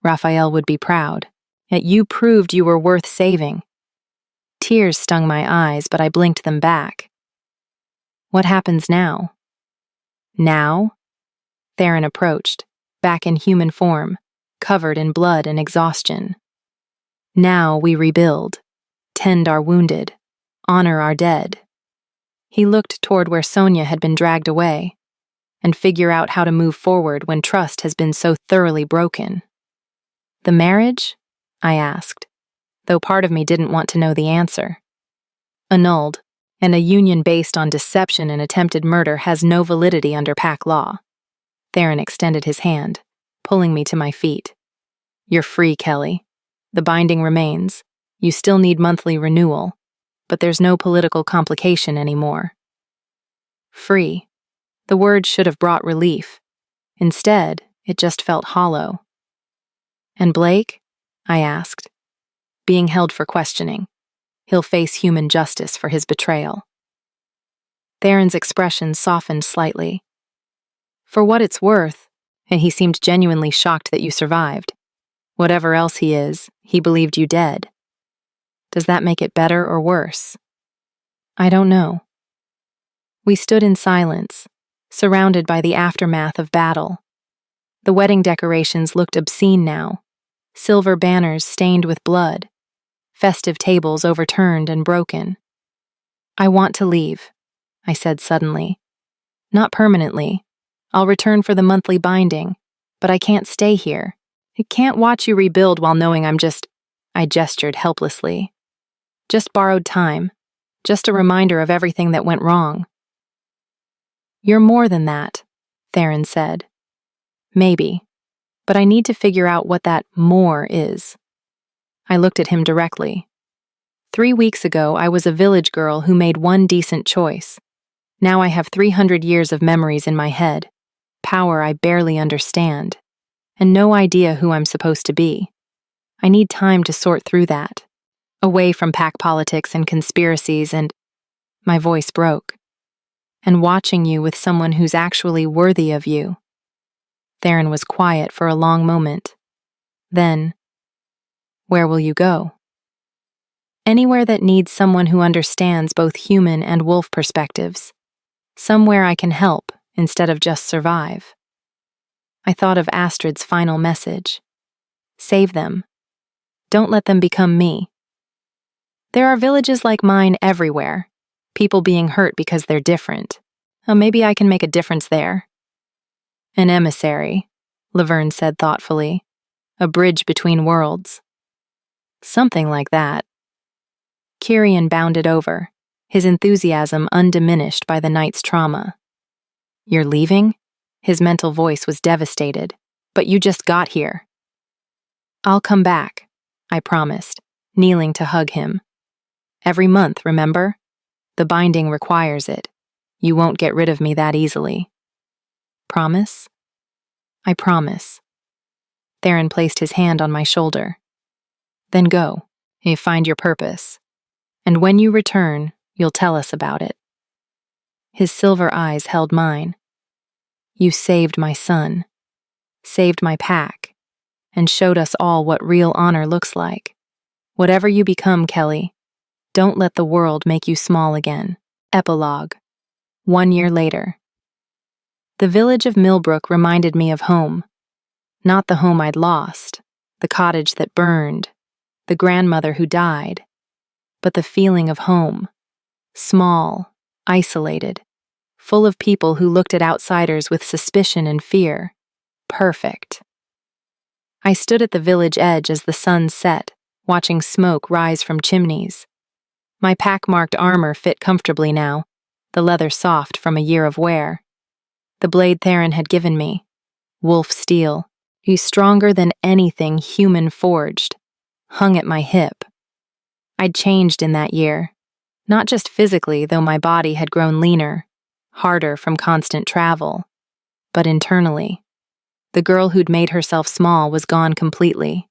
"Raphael would be proud. Yet you proved you were worth saving." Tears stung my eyes, but I blinked them back. "What happens now?" "Now?" Theron approached, back in human form, covered in blood and exhaustion. "Now we rebuild, tend our wounded, honor our dead." He looked toward where Sonia had been dragged away, and figure out how to move forward when trust has been so thoroughly broken. "The marriage?" I asked, though part of me didn't want to know the answer. "Annulled, and a union based on deception and attempted murder has no validity under Pack law." Theron extended his hand, pulling me to my feet. "You're free, Kelly. The binding remains. You still need monthly renewal, but there's no political complication anymore." Free. The word should have brought relief. Instead, it just felt hollow. "And Blake?" I asked. "Being held for questioning. He'll face human justice for his betrayal." Theron's expression softened slightly. "For what it's worth," and he seemed genuinely shocked that you survived. "Whatever else he is, he believed you dead. Does that make it better or worse?" "I don't know." We stood in silence, surrounded by the aftermath of battle. The wedding decorations looked obscene now. Silver banners stained with blood, festive tables overturned and broken. "I want to leave," I said suddenly. "Not permanently. I'll return for the monthly binding, but I can't stay here. I can't watch you rebuild while knowing I gestured helplessly. Just borrowed time. Just a reminder of everything that went wrong." You're more than that, Theron said. Maybe, but I need to figure out what that more is. I looked at him directly. 3 weeks ago, I was a village girl who made one decent choice. Now I have 300 years of memories in my head, power I barely understand, and no idea who I'm supposed to be. I need time to sort through that, away from pack politics and conspiracies and— My voice broke. And watching you with someone who's actually worthy of you. Theron was quiet for a long moment. Then, where will you go? Anywhere that needs someone who understands both human and wolf perspectives. Somewhere I can help instead of just survive. I thought of Astrid's final message. Save them. Don't let them become me. There are villages like mine everywhere. People being hurt because they're different. Oh, maybe I can make a difference there. An emissary, Laverne said thoughtfully. A bridge between worlds. Something like that. Kyrian bounded over, his enthusiasm undiminished by the night's trauma. You're leaving? His mental voice was devastated. But you just got here. I'll come back, I promised, kneeling to hug him. Every month, remember? The binding requires it. You won't get rid of me that easily. Promise? I promise. Theron placed his hand on my shoulder. Then go, and find your purpose. And when you return, you'll tell us about it. His silver eyes held mine. You saved my son, saved my pack, and showed us all what real honor looks like. Whatever you become, Kelly, don't let the world make you small again. Epilogue. 1 year later. The village of Millbrook reminded me of home. Not the home I'd lost, the cottage that burned, the grandmother who died, but the feeling of home. Small, isolated, full of people who looked at outsiders with suspicion and fear. Perfect. I stood at the village edge as the sun set, watching smoke rise from chimneys. My pack-marked armor fit comfortably now, the leather soft from a year of wear. The blade Theron had given me, wolf steel, stronger than anything human forged, hung at my hip. I'd changed in that year, not just physically, though my body had grown leaner, harder from constant travel, but internally. The girl who'd made herself small was gone completely.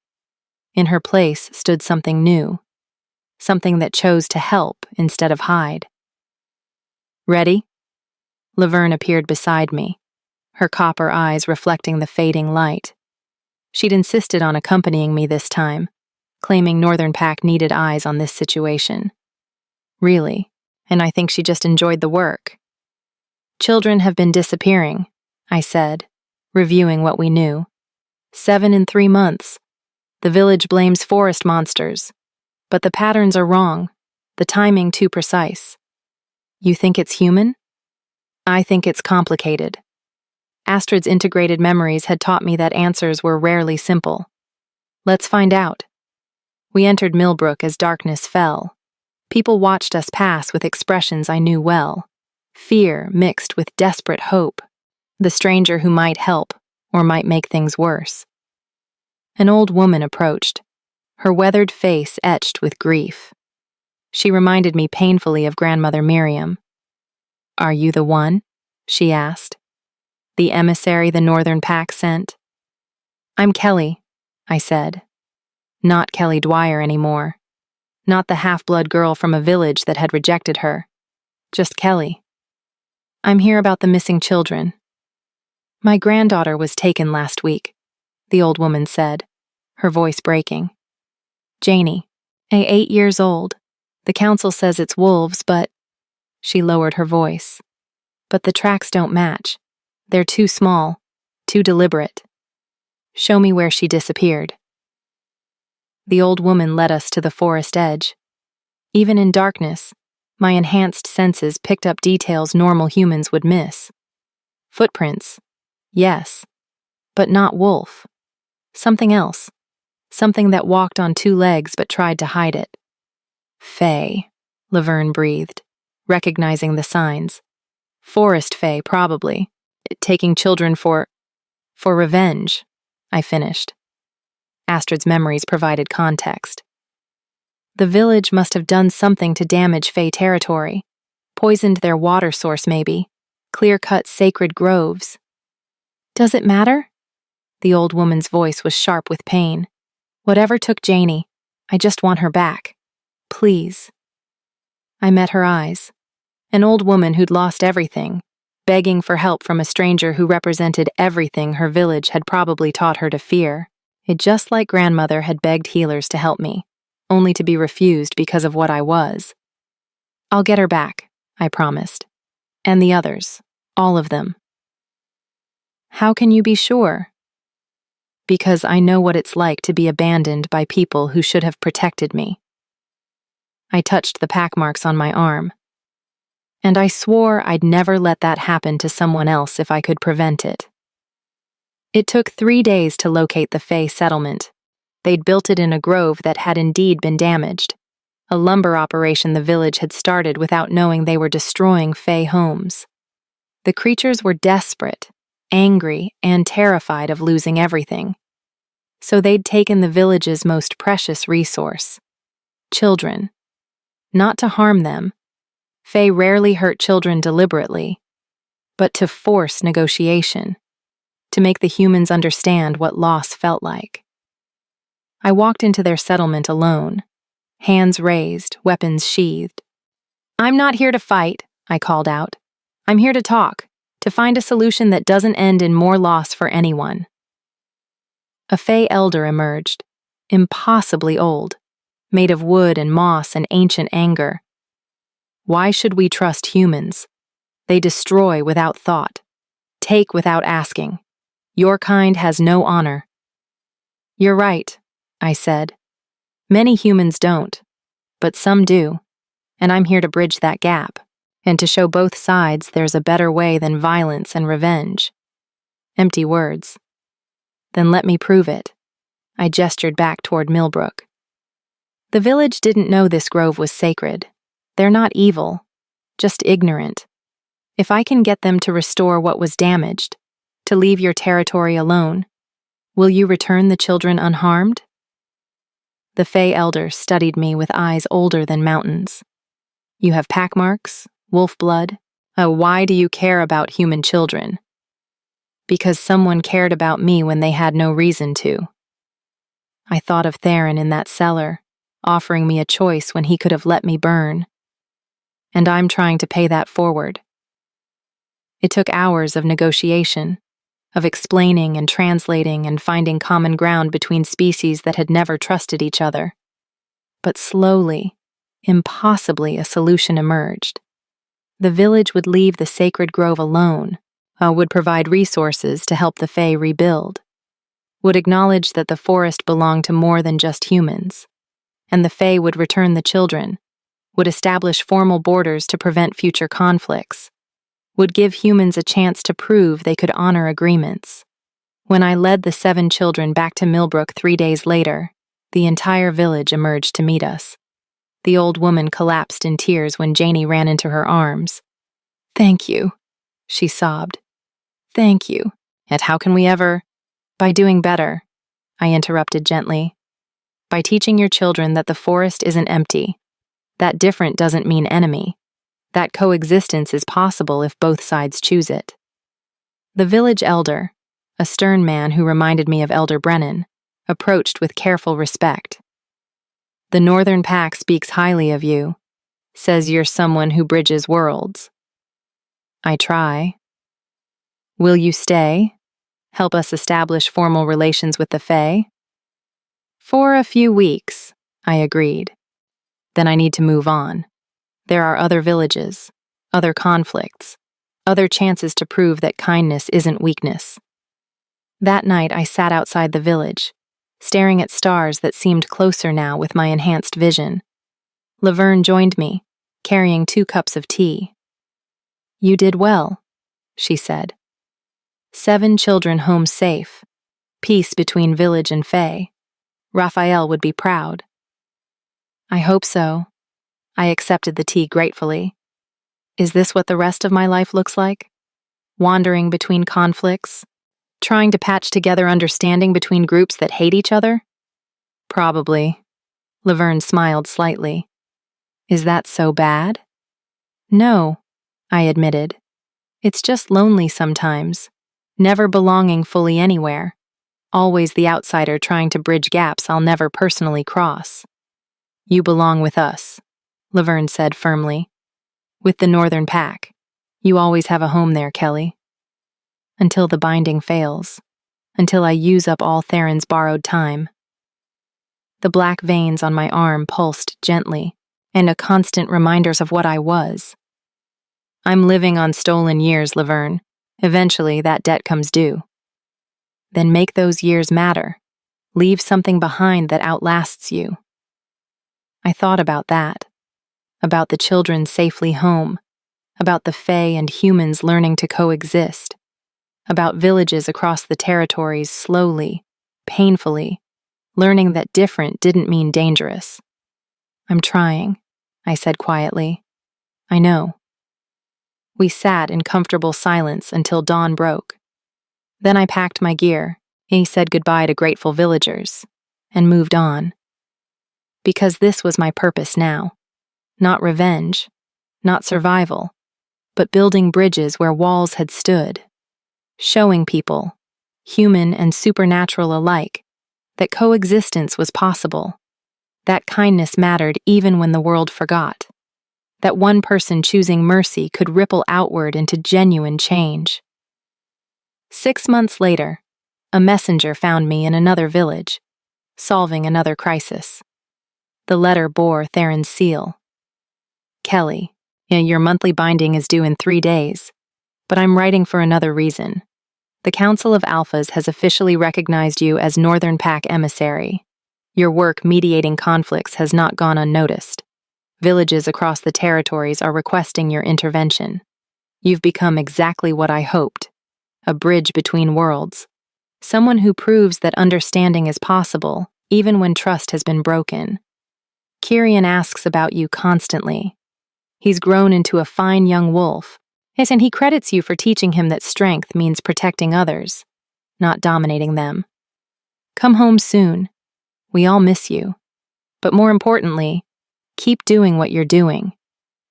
In her place stood something new, something that chose to help instead of hide. Ready? Laverne appeared beside me, her copper eyes reflecting the fading light. She'd insisted on accompanying me this time, claiming Northern Pack needed eyes on this situation. Really, and I think she just enjoyed the work. Children have been disappearing, I said, reviewing what we knew. 7 in 3 months. The village blames forest monsters. But the patterns are wrong, the timing too precise. You think it's human? I think it's complicated. Astrid's integrated memories had taught me that answers were rarely simple. Let's find out. We entered Millbrook as darkness fell. People watched us pass with expressions I knew well. Fear mixed with desperate hope. The stranger who might help, or might make things worse. An old woman approached, her weathered face etched with grief. She reminded me painfully of Grandmother Miriam. Are you the one? She asked. The emissary the Northern Pack sent? I'm Kelly, I said. Not Kelly Dwyer anymore. Not the half-blood girl from a village that had rejected her. Just Kelly. I'm here about the missing children. My granddaughter was taken last week, the old woman said, her voice breaking. Janie, 8 years old. The council says it's wolves, but— She lowered her voice. But the tracks don't match. They're too small, too deliberate. Show me where she disappeared. The old woman led us to the forest edge. Even in darkness, my enhanced senses picked up details normal humans would miss. Footprints, yes, but not wolf. Something else. Something that walked on 2 legs but tried to hide it. Fae, Laverne breathed, recognizing the signs. Forest Fae, probably. Taking children for revenge, I finished. Astrid's memories provided context. The village must have done something to damage Fae territory. Poisoned their water source, maybe. Clear-cut sacred groves. Does it matter? The old woman's voice was sharp with pain. Whatever took Janie, I just want her back. Please. I met her eyes. An old woman who'd lost everything, begging for help from a stranger who represented everything her village had probably taught her to fear. It just like grandmother had begged healers to help me, only to be refused because of what I was. I'll get her back, I promised. And the others, all of them. How can you be sure? Because I know what it's like to be abandoned by people who should have protected me. I touched the pack marks on my arm. And I swore I'd never let that happen to someone else if I could prevent it. It took 3 days to locate the Fae settlement. They'd built it in a grove that had indeed been damaged. A lumber operation the village had started without knowing they were destroying Fae homes. The creatures were desperate, angry, and terrified of losing everything. So they'd taken the village's most precious resource, children. Not to harm them. Fae rarely hurt children deliberately, but to force negotiation, to make the humans understand what loss felt like. I walked into their settlement alone, hands raised, weapons sheathed. I'm not here to fight, I called out. I'm here to talk, to find a solution that doesn't end in more loss for anyone. A Fae elder emerged, impossibly old, made of wood and moss and ancient anger. Why should we trust humans? They destroy without thought, take without asking. Your kind has no honor. You're right, I said. Many humans don't, but some do, and I'm here to bridge that gap, and to show both sides there's a better way than violence and revenge. Empty words. Then let me prove it. I gestured back toward Millbrook. The village didn't know this grove was sacred. They're not evil, just ignorant. If I can get them to restore what was damaged, to leave your territory alone, will you return the children unharmed? The Fae elder studied me with eyes older than mountains. You have pack marks, wolf blood. Why do you care about human children? Because someone cared about me when they had no reason to. I thought of Theron in that cellar, offering me a choice when he could have let me burn. And I'm trying to pay that forward. It took hours of negotiation, of explaining and translating and finding common ground between species that had never trusted each other. But slowly, impossibly, a solution emerged. The village would leave the sacred grove alone, would provide resources to help the Fae rebuild, would acknowledge that the forest belonged to more than just humans, and the Fae would return the children, would establish formal borders to prevent future conflicts, would give humans a chance to prove they could honor agreements. When I led the 7 children back to Millbrook 3 days later, the entire village emerged to meet us. The old woman collapsed in tears when Janie ran into her arms. Thank you, she sobbed. Thank you. And how can we ever? By doing better, I interrupted gently. By teaching your children that the forest isn't empty. That different doesn't mean enemy. That coexistence is possible if both sides choose it. The village elder, a stern man who reminded me of Elder Brennan, approached with careful respect. The Northern Pack speaks highly of you, says you're someone who bridges worlds. I try. Will you stay? Help us establish formal relations with the Fae? For a few weeks, I agreed. Then I need to move on. There are other villages, other conflicts, other chances to prove that kindness isn't weakness. That night I sat outside the village, staring at stars that seemed closer now with my enhanced vision. Laverne joined me, carrying 2 cups of tea. You did well, she said. 7 children home safe, peace between village and Fae. Raphael would be proud. I hope so. I accepted the tea gratefully. Is this what the rest of my life looks like? Wandering between conflicts? Trying to patch together understanding between groups that hate each other? Probably. Laverne smiled slightly. Is that so bad? No, I admitted. It's just lonely sometimes, never belonging fully anywhere, always the outsider trying to bridge gaps I'll never personally cross. You belong with us, Laverne said firmly. With the Northern Pack. You always have a home there, Kelly. Until the binding fails. Until I use up all Theron's borrowed time. The black veins on my arm pulsed gently, and a constant reminders of what I was. I'm living on stolen years, Laverne. Eventually, that debt comes due. Then make those years matter. Leave something behind that outlasts you. I thought about that. About the children safely home. About the Fae and humans learning to coexist. About villages across the territories slowly, painfully, learning that different didn't mean dangerous. I'm trying, I said quietly. I know. We sat in comfortable silence until dawn broke. Then I packed my gear, he said goodbye to grateful villagers, and moved on. Because this was my purpose now. Not revenge, not survival, but building bridges where walls had stood. Showing people, human and supernatural alike, that coexistence was possible, that kindness mattered even when the world forgot, that one person choosing mercy could ripple outward into genuine change. 6 months later, a messenger found me in another village, solving another crisis. The letter bore Theron's seal. Kelly, your monthly binding is due in 3 days, but I'm writing for another reason. The Council of Alphas has officially recognized you as Northern Pack emissary. Your work mediating conflicts has not gone unnoticed. Villages across the territories are requesting your intervention. You've become exactly what I hoped, a bridge between worlds. Someone who proves that understanding is possible, even when trust has been broken. Kyrian asks about you constantly. He's grown into a fine young wolf. Yes, and he credits you for teaching him that strength means protecting others, not dominating them. Come home soon. We all miss you. But more importantly, keep doing what you're doing.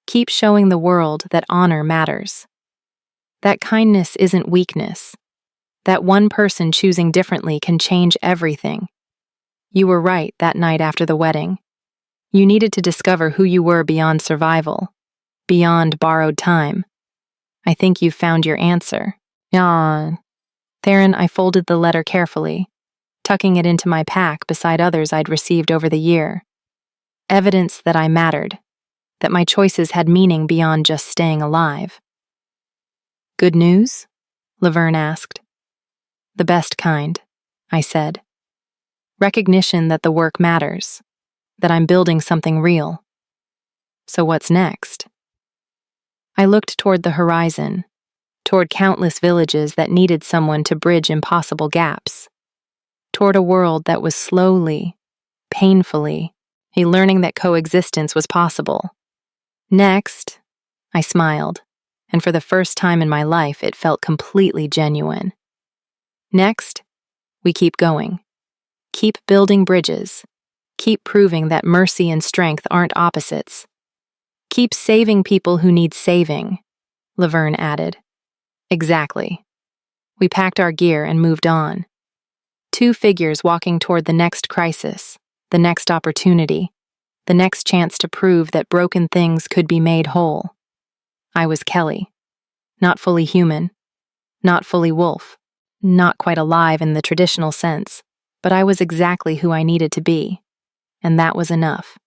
Keep showing the world that honor matters. That kindness isn't weakness. That one person choosing differently can change everything. You were right that night after the wedding. You needed to discover who you were beyond survival, beyond borrowed time. I think you've found your answer. Yawn. Theron, I folded the letter carefully, tucking it into my pack beside others I'd received over the year. Evidence that I mattered, that my choices had meaning beyond just staying alive. Good news? Laverne asked. The best kind, I said. Recognition that the work matters, that I'm building something real. So what's next? I looked toward the horizon, toward countless villages that needed someone to bridge impossible gaps, toward a world that was slowly, painfully, learning that coexistence was possible. Next, I smiled, and for the first time in my life it felt completely genuine. Next, we keep going. Keep building bridges. Keep proving that mercy and strength aren't opposites. Keep saving people who need saving, Laverne added. Exactly. We packed our gear and moved on. 2 figures walking toward the next crisis, the next opportunity, the next chance to prove that broken things could be made whole. I was Kelly. Not fully human. Not fully wolf. Not quite alive in the traditional sense, but I was exactly who I needed to be. And that was enough.